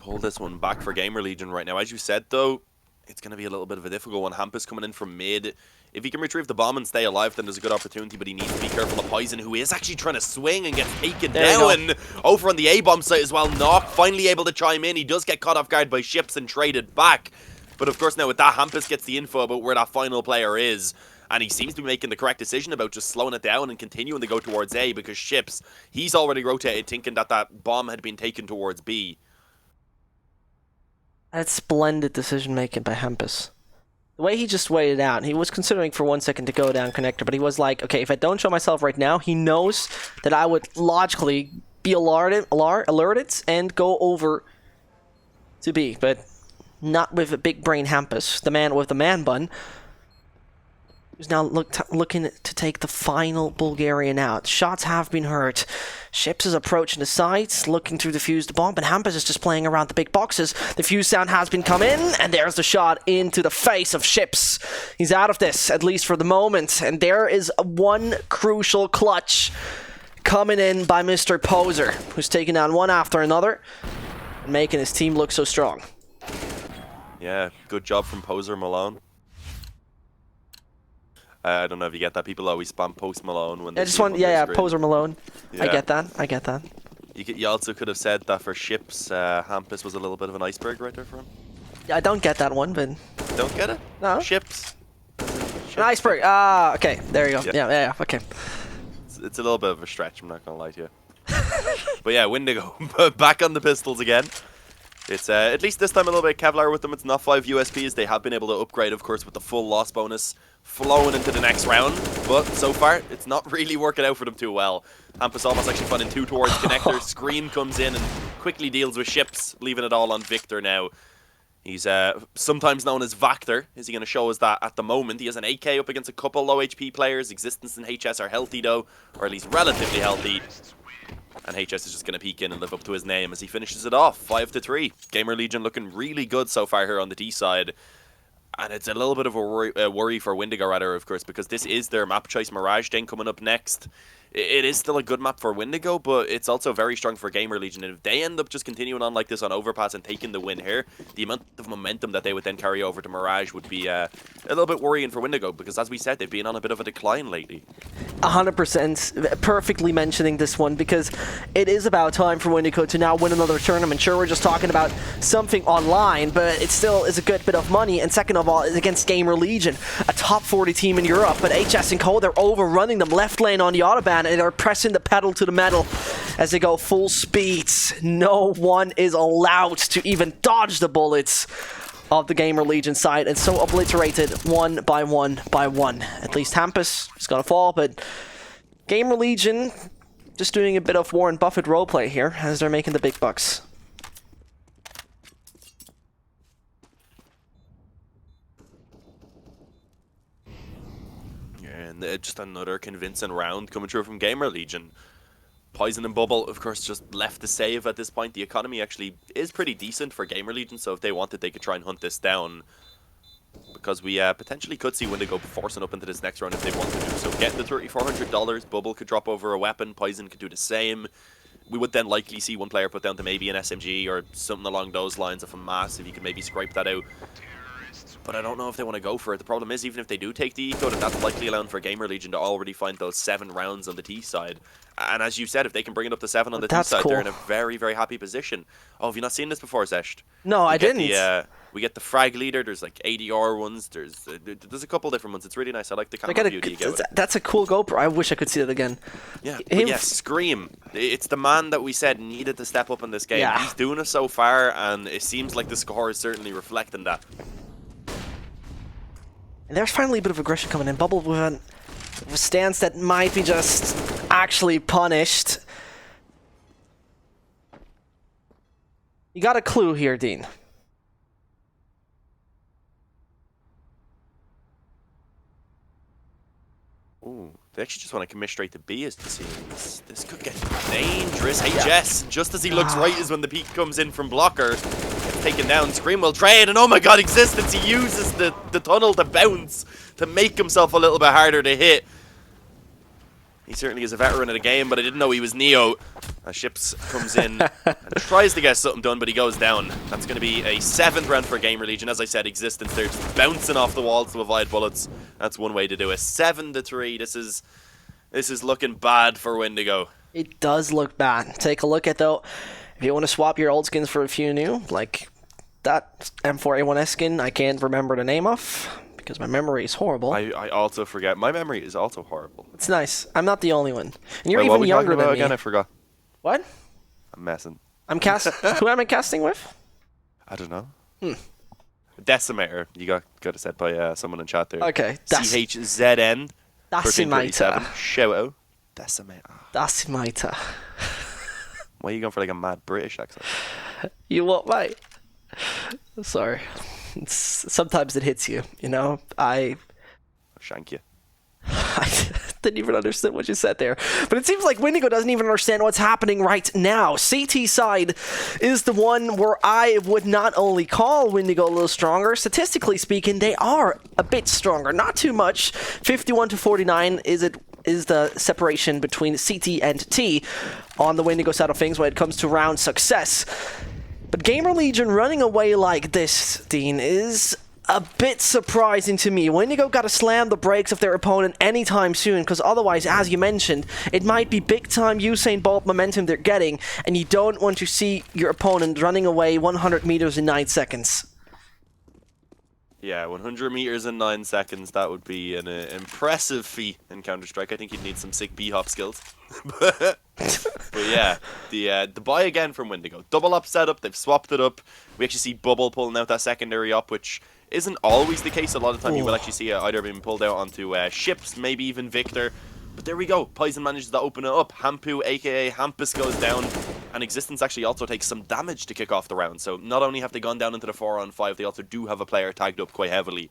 hold this one back for GamerLegion right now. As you said, though, it's going to be a little bit of a difficult one. Hampus coming in from mid. If he can retrieve the bomb and stay alive, then there's a good opportunity, but he needs to be careful of Poison, who is actually trying to swing and get taken down. Over on the A-bomb site as well, Knock finally able to chime in. He does get caught off guard by Ships and traded back. But of course now with that, Hampus gets the info about where that final player is. And he seems to be making the correct decision about just slowing it down and continuing to go towards A, because Ships, he's already rotated thinking that that bomb had been taken towards B. That's splendid decision making by Hampus. The way he just waited out, he was considering for 1 second to go down connector, but he was like, okay, if I don't show myself right now, he knows that I would logically be alerted and go over to B, but not with a big brain Hampus, the man with the man bun, who's now looking to take the final Bulgarian out. Shots have been heard. Ships is approaching the sites, looking to defuse the bomb, and Hampus is just playing around the big boxes. The fuse sound has been come in, and there's the shot into the face of Ships. He's out of this, at least for the moment, and there is one crucial clutch coming in by Mr. Poser, who's taking down one after another, and making his team look so strong. Yeah, good job from Poser Malone. I don't know if you get that. People always spam Post Malone when they Poser Malone. Yeah. I get that. You also could have said that for Ships, Hampus was a little bit of an iceberg right there for him. Yeah, I don't get that one, but... Don't get it? No. Ships. An iceberg. Okay, there you go. Yeah, okay. It's a little bit of a stretch, I'm not going to lie to you. But yeah, Windigo back on the pistols again. It's at least this time a little bit Kevlar with them. It's not 5 USPs. They have been able to upgrade, of course, with the full loss bonus flowing into the next round. But so far, it's not really working out for them too well. Hampus almost actually finding 2 towards connector. Scream comes in and quickly deals with Ships, leaving it all on Victor now. He's sometimes known as Vactor. Is he going to show us that at the moment? He has an 8k up against a couple low HP players. Existence and HS are healthy though, or at least relatively healthy. And HS is just going to peek in and live up to his name as he finishes it off, 5-3. GamerLegion looking really good so far here on the D side. And it's a little bit of a worry for Windigo, rather, of course, because this is their map choice Mirage thing coming up next. It is still a good map for Windigo, but it's also very strong for GamerLegion. And if they end up just continuing on like this on Overpass and taking the win here, the amount of momentum that they would then carry over to Mirage would be a little bit worrying for Windigo, because as we said, they've been on a bit of a decline lately. 100% perfectly mentioning this one, because it is about time for Windigo to now win another tournament. Sure, we're just talking about something online, but it still is a good bit of money. And second of all, it's against GamerLegion, a top 40 team in Europe. But HS and Co, they're overrunning them left lane on the Autobahn, and they're pressing the pedal to the metal as they go full speeds. No one is allowed to even dodge the bullets of the GamerLegion side, and so obliterated one by one by one. At least Hampus is gonna fall, but GamerLegion just doing a bit of Warren Buffett roleplay here as they're making the big bucks. And just another convincing round coming through from GamerLegion. Poison and Bubble, of course, just left to save at this point. The economy actually is pretty decent for GamerLegion, so if they wanted, they could try and hunt this down. Because we potentially could see Windigo forcing up into this next round if they want to do so. Get the $3,400. Bubble could drop over a weapon. Poison could do the same. We would then likely see one player put down to maybe an SMG or something along those lines of a mass, if you could maybe scrape that out. But I don't know if they want to go for it. The problem is, even if they do take the eco, that's likely allowing for GamerLegion to already find those 7 rounds on the T side. And as you said, if they can bring it up to 7 on the T side, cool. They're in a very, very happy position. Oh, have you not seen this before, Zesht? No, I didn't. We get the frag leader. There's like ADR ones. There's a couple different ones. It's really nice. I like the camera view that you get with it. That's a cool GoPro. I wish I could see that again. Yeah, yes, Scream. It's the man that we said needed to step up in this game. Yeah. He's doing it so far, and it seems like the score is certainly reflecting that. And there's finally a bit of aggression coming in. Bubble with a stance that might be just actually punished. You got a clue here, Dean. Ooh, they actually just want to commit straight to B, as it seems. This could get dangerous. HS, just as he looks right is when the peek comes in from Blocker. Gets taken down. Scream will trade, and oh my god, Existence, he uses the tunnel to bounce to make himself a little bit harder to hit. He certainly is a veteran of the game, but I didn't know he was Neo. Ships comes in and tries to get something done, but he goes down. That's going to be a 7th round for GamerLegion. As I said, Existence, they're just bouncing off the walls to avoid bullets. That's one way to do it. 7-3. This is looking bad for Windigo. It does look bad. Take a look at, though, if you want to swap your old skins for a few new, like that M4A1S skin I can't remember the name of, because my memory is horrible. I also forget. My memory is also horrible. It's nice. I'm not the only one. And you're even younger than me. Again, I forgot. What? I'm messing. Who am I casting with? I don't know. Decimator. You got said by someone in chat there. Okay. CHZN. Decimator. Shout out. Decimator. Decimator. Why are you going for like a mad British accent? You what, mate? Sorry. Sometimes it hits you, you know? I'll shank you. I didn't even understand what you said there. But it seems like Windigo doesn't even understand what's happening right now. CT side is the one where I would not only call Windigo a little stronger, statistically speaking, they are a bit stronger. Not too much. 51 to 49 is the separation between CT and T on the Windigo side of things when it comes to round success. But GamerLegion running away like this, Dean, is a bit surprising to me. Windigo got to slam the brakes of their opponent anytime soon, because otherwise, as you mentioned, it might be big-time Usain Bolt momentum they're getting, and you don't want to see your opponent running away 100 meters in 9 seconds. Yeah, 100 meters in 9 seconds, that would be an impressive feat in Counter-Strike. I think you'd need some sick B-hop skills. But yeah, the buy again from Windigo. Double up setup, they've swapped it up. We actually see Bubble pulling out that secondary up, which isn't always the case. A lot of the time you will actually see it either being pulled out onto ships, maybe even Victor. But there we go. Poison manages to open it up. Hampu, aka Hampus, goes down. And Existence actually also takes some damage to kick off the round. So not only have they gone down into the 4-on-5, they also do have a player tagged up quite heavily.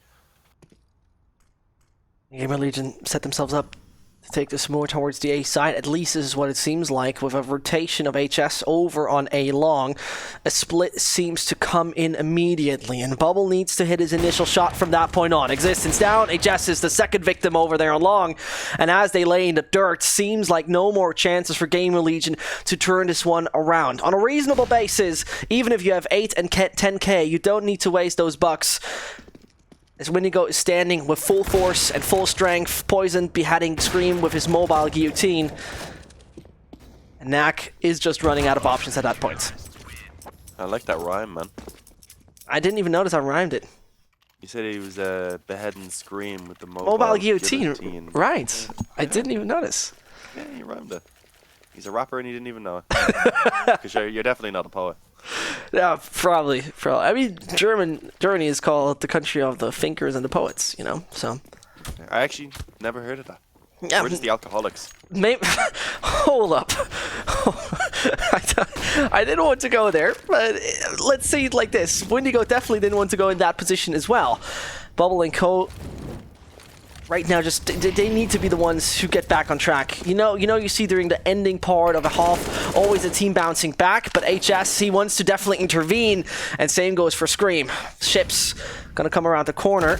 GamerLegion set themselves up to take this more towards the A side. At least this is what it seems like, with a rotation of HS over on A long. A split seems to come in immediately, and Bubble needs to hit his initial shot from that point on. Existence down, HS is the second victim over there on long, and as they lay in the dirt, seems like no more chances for GamerLegion to turn this one around. On a reasonable basis, even if you have 8 and 10k, you don't need to waste those bucks. As Windigo is standing with full force and full strength, Poison beheading Scream with his mobile guillotine. And Knack is just running out of options at that point. I like that rhyme, man. I didn't even notice I rhymed it. You said he was beheading Scream with the Mobile guillotine. Right. I didn't even notice. Yeah, you rhymed it. He's a rapper and he didn't even know it. Because you're definitely not a poet. Yeah, probably. I mean, Germany is called the country of the thinkers and the poets, you know, so. I actually never heard of that. Yeah. We're just the alcoholics. Maybe. Hold up. I didn't want to go there, but let's see it like this. Windigo definitely didn't want to go in that position as well. Bubble and Co. Right now, just they need to be the ones who get back on track. You see during the ending part of a half, always a team bouncing back, but HS, he wants to definitely intervene, and same goes for Scream. Ships gonna come around the corner,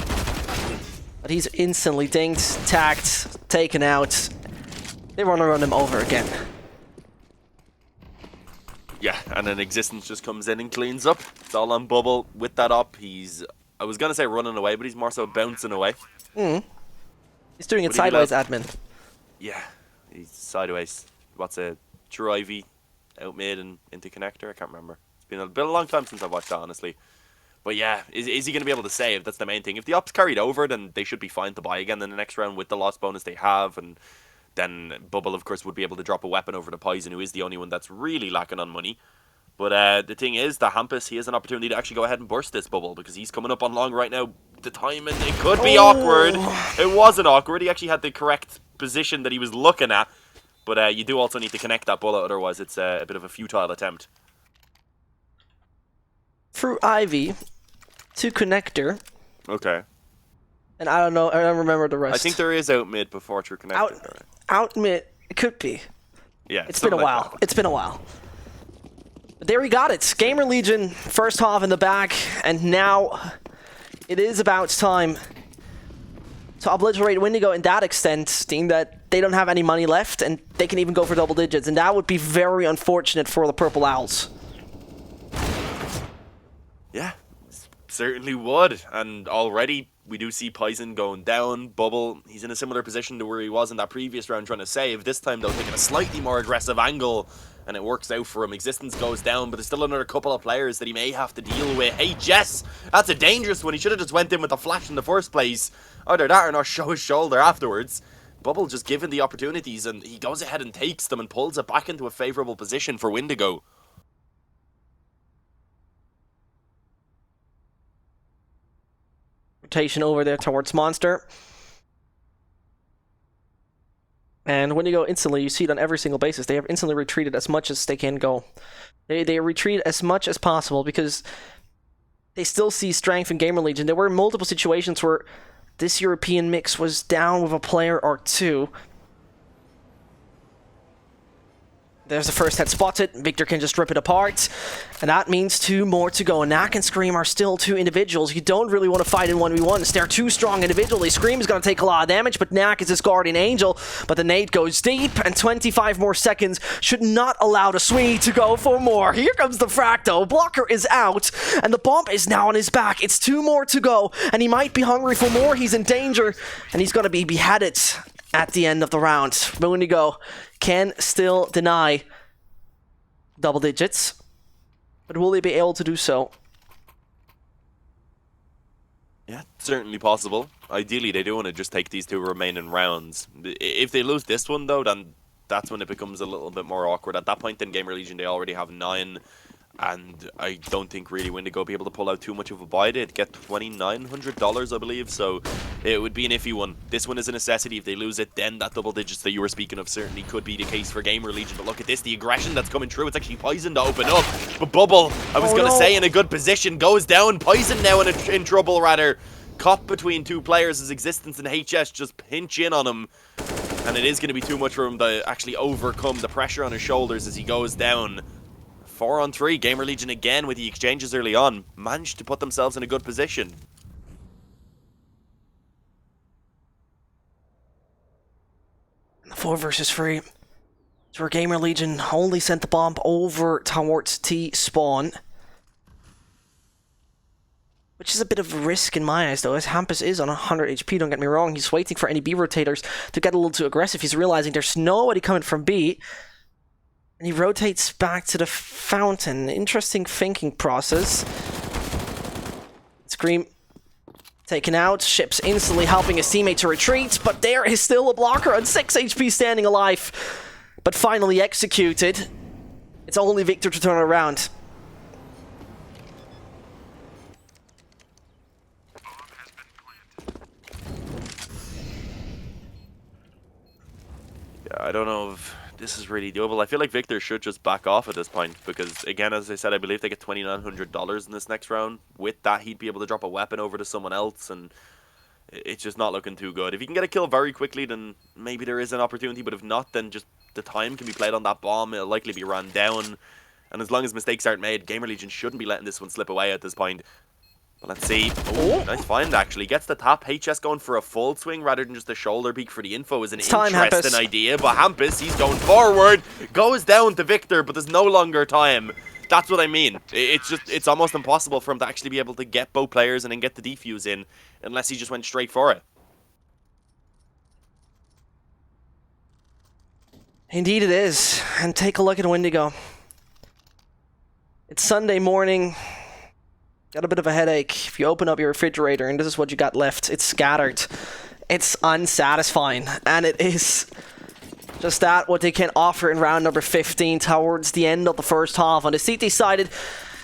but he's instantly dinged, tagged, taken out. They want to run him over again. Yeah, and then Existence just comes in and cleans up. It's all on Bubble with that up. I was gonna say running away, but he's more so bouncing away. He's doing it sideways, admin. Yeah, he's sideways. What's a true Ivy out mid and into connector? I can't remember. It's been a long time since I've watched that, honestly. But yeah, is he going to be able to save? That's the main thing. If the ops carried over, then they should be fine to buy again in the next round with the loss bonus they have. And then Bubble, of course, would be able to drop a weapon over to Poison, who is the only one that's really lacking on money. But the thing is, the Hampus, he has an opportunity to actually go ahead and burst this Bubble, because he's coming up on long right now. The timing, it could be awkward. It wasn't awkward. He actually had the correct position that he was looking at. But you do also need to connect that bullet, otherwise it's a bit of a futile attempt. Through Ivy to connector. Okay. And I don't know, I don't remember the rest. I think there is out mid before true connector. Out mid, it could be. Yeah. It's been a while. Like it's been a while. But there we got it. GamerLegion, first half in the back, and now it is about time to obliterate Windigo in that extent, seeing that they don't have any money left, and they can even go for double digits, and that would be very unfortunate for the Purple Owls. Yeah, certainly would. And already we do see Poison going down. Bubble, he's in a similar position to where he was in that previous round trying to save. This time, though, taking a slightly more aggressive angle, and it works out for him. Existence goes down, but there's still another couple of players that he may have to deal with. Hey, Jess, that's a dangerous one. He should have just went in with the flash in the first place. Either that or not show his shoulder afterwards. Bubble just given the opportunities, and he goes ahead and takes them and pulls it back into a favourable position for Windigo. rotation over there towards Monster. And Windigo instantly, you see it on every single basis, they have instantly retreated as much as they can go. They retreat as much as possible because they still see strength in GamerLegion. There were multiple situations where this European mix was down with a player or two. There's the first head spotted. Victor can just rip it apart. And that means 2 more to go. Knack and Scream are still 2 individuals. You don't really want to fight in 1v1s. They're too strong individually. Scream is going to take a lot of damage, but Knack is his guardian angel. But the nade goes deep, and 25 more seconds should not allow the Swede to go for more. Here comes the Fracto. Blocker is out, and the bomb is now on his back. It's 2 more to go, and he might be hungry for more. He's in danger, and he's going to be beheaded at the end of the round. Windigo can still deny double digits, but will they be able to do so? Yeah, certainly possible. Ideally, they do want to just take these 2 remaining rounds. If they lose this one, though, then that's when it becomes a little bit more awkward. At that point in GamerLegion, they already have 9, and I don't think really Windigo will be able to pull out too much of a buy. They'd get $2,900, I believe, so it would be an iffy one. This one is a necessity. If they lose it, then that double digits that you were speaking of certainly could be the case for GamerLegion. But look at this, the aggression that's coming through. It's actually Poison to open up. But Bubble, I was going to say, in a good position, goes down. Poison now in trouble, rather. Caught between 2 players. His existence and HS just pinch in on him. And it is going to be too much for him to actually overcome the pressure on his shoulders as he goes down. 4-on-3, GamerLegion again with the exchanges early on, managed to put themselves in a good position. 4 versus 3. So where GamerLegion only sent the bomb over towards T-spawn. Which is a bit of a risk in my eyes, though, as Hampus is on 100 HP, don't get me wrong. He's waiting for any B rotators to get a little too aggressive. He's realizing there's nobody coming from B. And he rotates back to the fountain. Interesting thinking process. Scream taken out. Ships instantly helping his teammate to retreat. But there is still a blocker on 6 HP standing alive. But finally executed. It's only Victor to turn around. Yeah, I don't know if this is really doable. I feel like Victor should just back off at this point because, again, as I said, I believe they get $2,900 in this next round. With that, he'd be able to drop a weapon over to someone else, and it's just not looking too good. If he can get a kill very quickly, then maybe there is an opportunity, but if not, then just the time can be played on that bomb. It'll likely be run down, and as long as mistakes aren't made, GamerLegion shouldn't be letting this one slip away at this point. But let's see. Oh, nice find, actually. Gets the top. HS going for a full swing rather than just a shoulder peek for the info is an interesting idea. But Hampus, he's going forward. Goes down to Victor, but there's no longer time. That's what I mean. It's almost impossible for him to actually be able to get both players and then get the defuse in unless he just went straight for it. Indeed it is. And take a look at Windigo. It's Sunday morning. Got a bit of a headache. If you open up your refrigerator and this is what you got left, it's scattered. It's unsatisfying. And it is just that what they can offer in round number 15 towards the end of the first half. On the CT-sided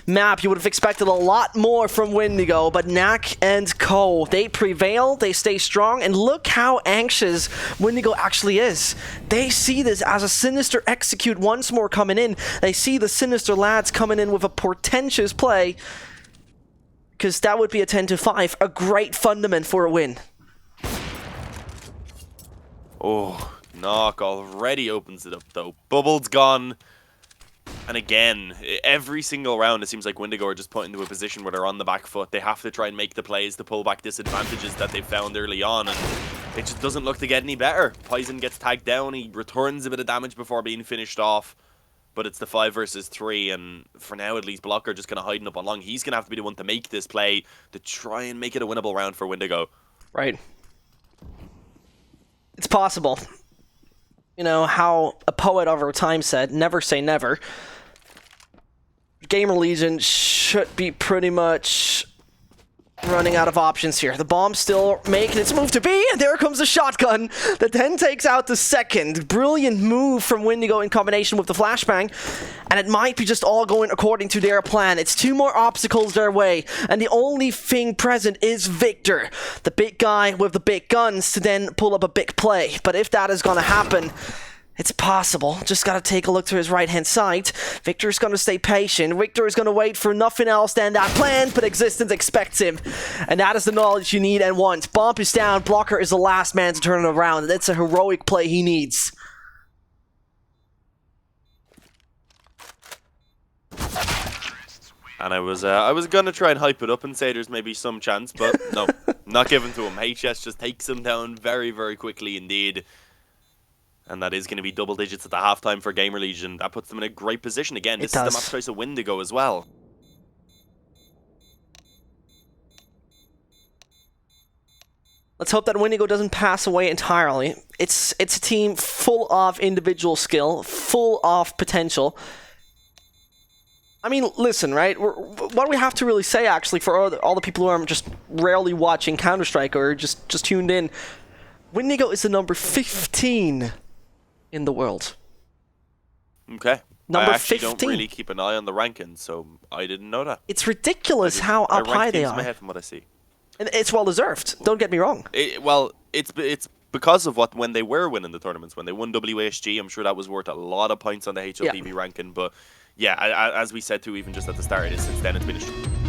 map, you would have expected a lot more from Windigo, but Knack and Co, they prevail, they stay strong, and look how anxious Windigo actually is. They see this as a sinister execute once more coming in. They see the sinister lads coming in with a portentous play, because that would be a 10-5, a great fundament for a win. Oh, Knock already opens it up though. Bubble's gone. And again, every single round it seems like Windigo are just put into a position where they're on the back foot. They have to try and make the plays to pull back disadvantages that they found early on, and it just doesn't look to get any better. Poison gets tagged down, he returns a bit of damage before being finished off. But it's the 5 versus 3, and for now at least, Blocker just kind of hiding up on long. He's going to have to be the one to make this play to try and make it a winnable round for Windigo. Right. It's possible. You know, how a poet of our time said, never say never. GamerLegion should be pretty much running out of options here. The bomb still making its move to B, and there comes the shotgun that then takes out the second. Brilliant move from Windigo in combination with the flashbang, and it might be just all going according to their plan. It's 2 more obstacles their way, and the only thing present is Victor, the big guy with the big guns, to then pull up a big play. But if that is gonna happen, it's possible. Just gotta take a look to his right-hand side. Victor's gonna stay patient. Victor is gonna wait for nothing else than that plan, but existence expects him. And that is the knowledge you need and want. Bomb is down. Blocker is the last man to turn it around. That's a heroic play he needs. And I was gonna try and hype it up and say there's maybe some chance, but no, not given to him. HS just takes him down very, very quickly indeed. And that is going to be double digits at the halftime for GamerLegion. That puts them in a great position again. This is the map choice of Windigo as well. Let's hope that Windigo doesn't pass away entirely. It's a team full of individual skill, full of potential. I mean, listen, right? What we have to really say, actually, for all the people who are just rarely watching Counter-Strike or just tuned in, Windigo is the number 15 in the world. Okay. Number I actually 15. don't really keep an eye on the rankings, so I didn't know that. It's ridiculous how up high they are. In my head from what I see. And it's well deserved. Don't get me wrong. Well, it's because of when they were winning the tournaments, when they won WASG. I'm sure that was worth a lot of points on the HLTV ranking. But yeah, as we said too, even just at the start, since then it's been a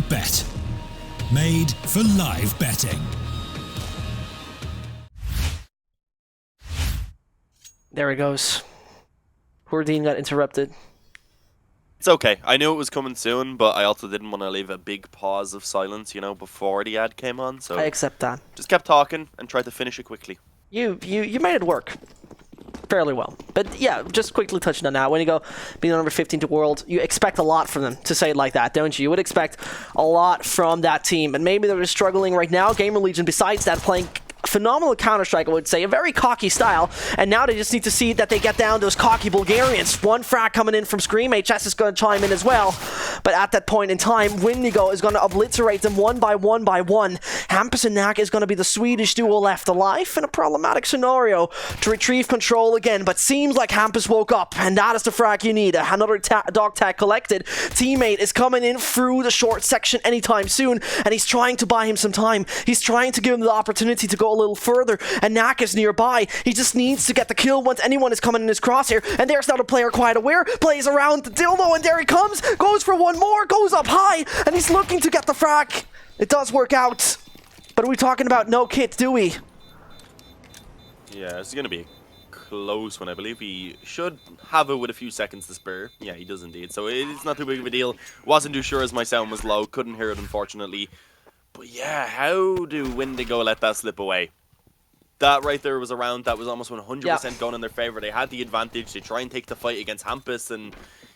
Bet. Made for live betting. There it goes. Hourdine got interrupted. It's okay. I knew it was coming soon, but I also didn't want to leave a big pause of silence, before the ad came on. So I accept that. Just kept talking and tried to finish it quickly. You made it work fairly well. But yeah, just quickly touching on that. When you go being number 15 to world, you expect a lot from them, to say it like that, don't you? You would expect a lot from that team. And maybe they're just struggling right now. GamerLegion, besides that, playing phenomenal Counter-Strike, I would say, a very cocky style, and now they just need to see that they get down those cocky Bulgarians. One frag coming in from Scream, HS is going to chime in as well, but at that point in time, Windigo is going to obliterate them one by one by one. Hampus and Nak is going to be the Swedish duo left alive in a problematic scenario to retrieve control again, but seems like Hampus woke up, and that is the frag you need. Another dog tag collected. Teammate is coming in through the short section anytime soon, and he's trying to buy him some time. He's trying to give him the opportunity to go a little further, and Nak is nearby. He just needs to get the kill once anyone is coming in his crosshair, and there's now the player quite aware, plays around the dildo, and there he comes, goes for one more, goes up high, and he's looking to get the frag. It does work out, but are we talking about no kit, do we? Yeah, it's going to be a close one. I believe he should have it with a few seconds to spare. Yeah, he does indeed, so it's not too big of a deal. Wasn't too sure as my sound was low, couldn't hear it unfortunately. But yeah, how do Windigo let that slip away? That right there was a round that was almost 100% going in their favor. They had the advantage. They try and take the fight against Hampus, and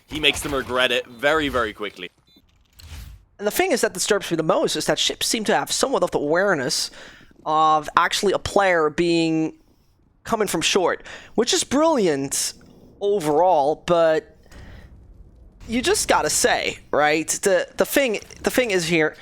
he makes them regret it very, very quickly. And the thing is that disturbs me the most is that Ships seem to have somewhat of the awareness of actually a player coming from short, which is brilliant overall, but you just gotta say, right? The thing is here,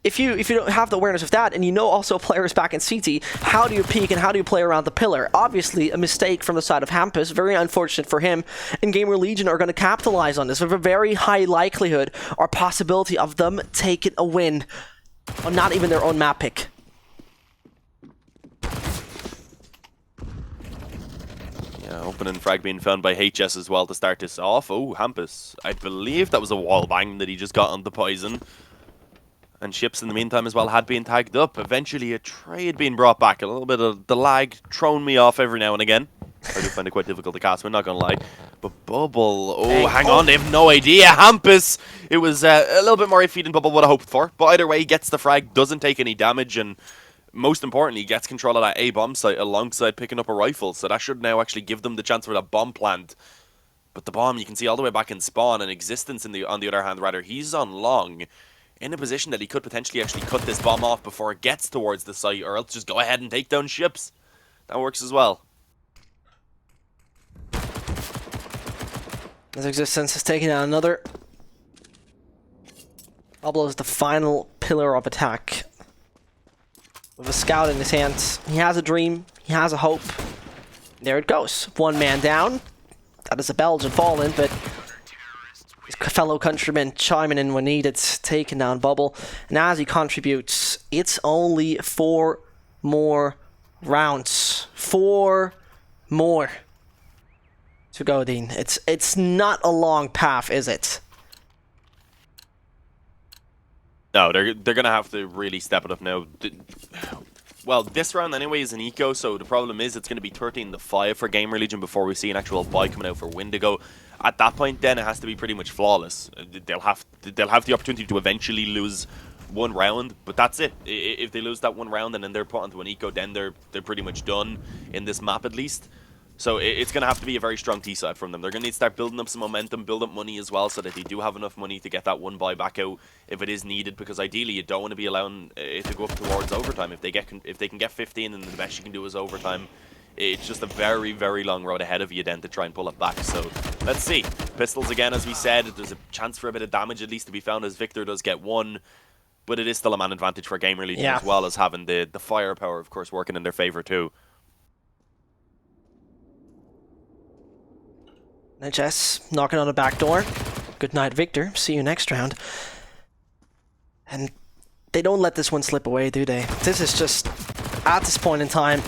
if you don't have the awareness of that, and you know also players back in CT, how do you peek and how do you play around the pillar? Obviously, a mistake from the side of Hampus, very unfortunate for him, and GamerLegion are going to capitalize on this with a very high likelihood or possibility of them taking a win on not even their own map pick. Yeah, opening frag being found by HS as well to start this off. Oh, Hampus. I believe that was a wall bang that he just got on the poison. And Ships in the meantime as well had been tagged up. Eventually a trade being brought back. A little bit of the lag thrown me off every now and again. I do find it quite difficult to cast, I'm not going to lie. But Bubble, hang on, they have no idea. Hampus, it was a little bit more iffy than Bubble would have hoped for. But either way, he gets the frag, doesn't take any damage, and most importantly, gets control of that A bomb site alongside picking up a rifle. So that should now actually give them the chance for that bomb plant. But the bomb, you can see all the way back in spawn, and Existence on the other hand, rather, he's on long, in a position that he could potentially actually cut this bomb off before it gets towards the site, or else just go ahead and take down ships. That works as well. As Existence is taking out another. Pablo is the final pillar of attack. With a scout in his hands, he has a dream, he has a hope. There it goes. One man down. That is a Belgian fallen, but his fellow countrymen chiming in when needed, taking down Bubble. And as he contributes, it's only 4 more rounds. 4 more to go, Dean. It's not a long path, is it? No, they're going to have to really step it up now. Well, this round anyway is an eco, so the problem is it's going to be 13-5 for GamerLegion before we see an actual buy coming out for Windigo. At that point, then, it has to be pretty much flawless. They'll have the opportunity to eventually lose one round, but that's it. If they lose that one round and then they're put onto an eco, then they're pretty much done in this map at least. So it's going to have to be a very strong T-side from them. They're going to need to start building up some momentum, build up money as well, so that they do have enough money to get that one buy back out if it is needed. Because ideally, you don't want to be allowing it to go up towards overtime. If they can get 15, and the best you can do is overtime, it's just a very, very long road ahead of you then to try and pull it back. So let's see. Pistols again, as we said, there's a chance for a bit of damage at least to be found as Victor does get one. But it is still a man advantage for GamerLegion as well as having the firepower, of course, working in their favor too. NHS knocking on the back door. Good night, Victor. See you next round. And they don't let this one slip away, do they? This is just, at this point in time,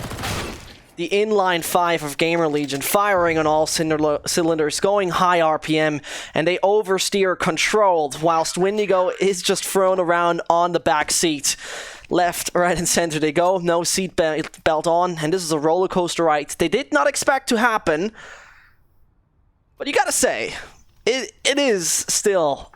the inline 5 of GamerLegion firing on all cylinders, going high RPM, and they oversteer controlled, whilst Windigo is just thrown around on the back seat. Left, right, and center they go. No seat belt on, and this is a roller coaster ride they did not expect to happen. But you gotta say, it is still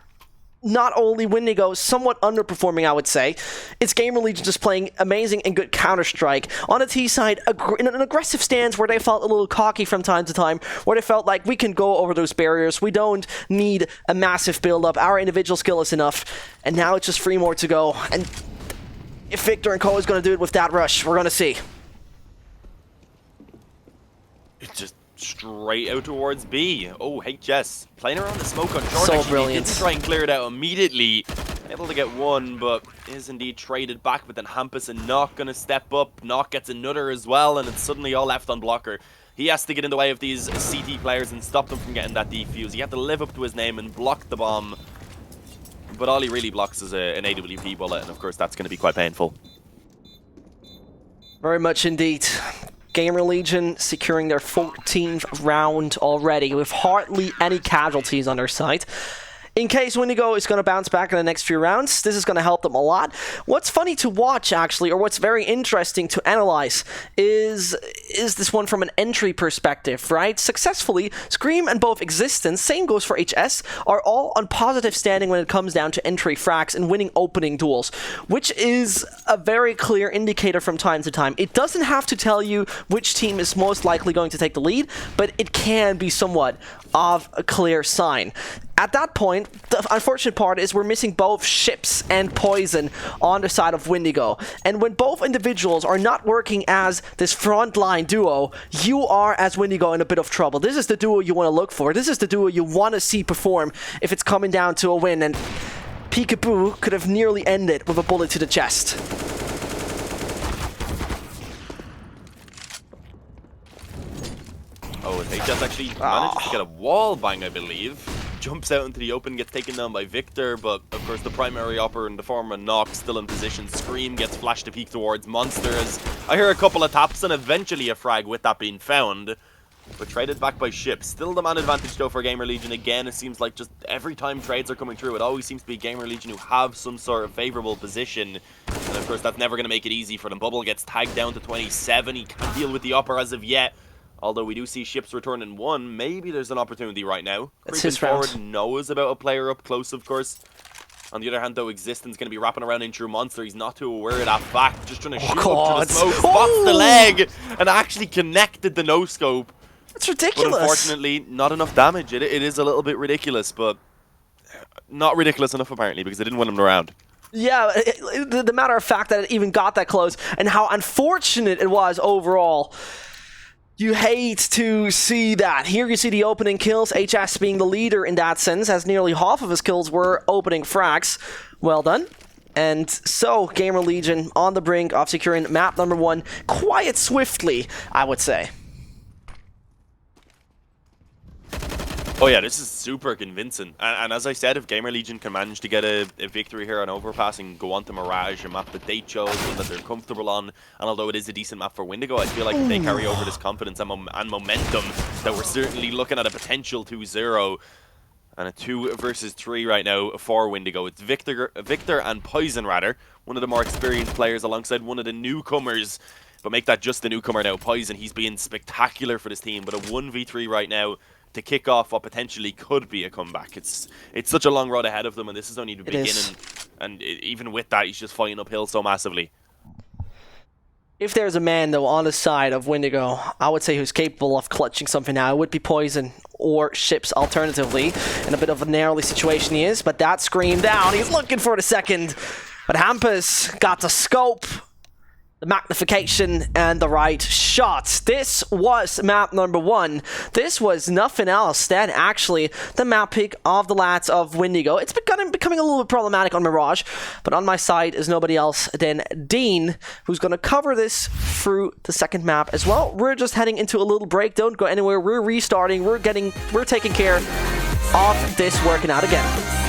not only Windigo somewhat underperforming, I would say. It's GamerLegion just playing amazing and good Counter-Strike. On the T side, in an aggressive stance where they felt a little cocky from time to time, where they felt like we can go over those barriers, we don't need a massive build-up, our individual skill is enough, and now it's just 3 more to go. And if Victor and Co is going to do it with that rush, we're going to see. It's just straight out towards B. Oh, HS. Playing around the smoke on short. So brilliant. He didn't try and clear it out immediately. Able to get one, but is indeed traded back. But then Hampus and Nock going to step up. Nock gets another as well, and it's suddenly all left on blocker. He has to get in the way of these CT players and stop them from getting that defuse. He had to live up to his name and block the bomb. But all he really blocks is an AWP bullet, and of course that's going to be quite painful. Very much indeed. GamerLegion securing their 14th round already with hardly any casualties on their side. In case Windigo is going to bounce back in the next few rounds, this is going to help them a lot. What's funny to watch, actually, or what's very interesting to analyze, is this one from an entry perspective, right? Successfully, Scream and both Existence, same goes for HS, are all on positive standing when it comes down to entry frags and winning opening duels, which is a very clear indicator from time to time. It doesn't have to tell you which team is most likely going to take the lead, but it can be somewhat of a clear sign. At that point, the unfortunate part is we're missing both ships and poison on the side of Windigo. And when both individuals are not working as this frontline duo, you are, as Windigo, in a bit of trouble. This is the duo you want to look for. This is the duo you want to see perform if it's coming down to a win. And Peekaboo could have nearly ended with a bullet to the chest. Oh, and HS actually manages to get a wall bang, I believe. Jumps out into the open, gets taken down by Victor, but of course the primary upper in the form of Nock still in position. Scream gets flashed to peek towards Monster as I hear a couple of taps and eventually a frag with that being found. But traded back by Ship. Still the man advantage though for GamerLegion. Again, it seems like just every time trades are coming through, it always seems to be GamerLegion who have some sort of favourable position. And of course that's never going to make it easy for them. Bubble gets tagged down to 27. He can't deal with the upper as of yet. Although we do see ships return in 1, maybe there's an opportunity right now. It's Creeping his round. forward knows about a player up close, of course. On the other hand, though, Existence going to be wrapping around in True Monster. He's not too aware of that fact. Just trying to shoot up to the smoke. Spots the leg and actually connected the no-scope. It's ridiculous. But unfortunately, not enough damage. It is a little bit ridiculous, but not ridiculous enough, apparently, because they didn't win him the round. Yeah, the matter of fact that it even got that close and how unfortunate it was overall. You hate to see that. Here you see the opening kills, HS being the leader in that sense, as nearly half of his kills were opening frags. Well done. And so, GamerLegion on the brink of securing map number 1 quite swiftly, I would say. Oh yeah, this is super convincing. And as I said, if GamerLegion can manage to get a victory here on Overpass and go on to Mirage, a map that they chose, one that they're comfortable on, and although it is a decent map for Windigo, I feel like if they carry over this confidence and momentum, that we're certainly looking at a potential 2-0. And a 2 versus 3 right now for Windigo. It's Victor and Poison, rather. One of the more experienced players alongside one of the newcomers. But make that just the newcomer now, Poison. He's being spectacular for this team. But a 1v3 right now to kick off what potentially could be a comeback. It's such a long road ahead of them, and this is only the beginning. And even with that, he's just fighting uphill so massively. If there's a man, though, on the side of Windigo, I would say who's capable of clutching something now, it would be Poison or Ships alternatively. In a bit of a narrowly situation he is, but that screen down, he's looking for the second. But Hampus got the scope, the magnification, and the right shots. This was map number 1. This was nothing else than actually the map pick of the lads of Windigo. It's becoming a little bit problematic on Mirage, but on my side is nobody else than Dean, who's going to cover this through the second map as well. We're just heading into a little break. Don't go anywhere. We're restarting. We're taking care of this working out again.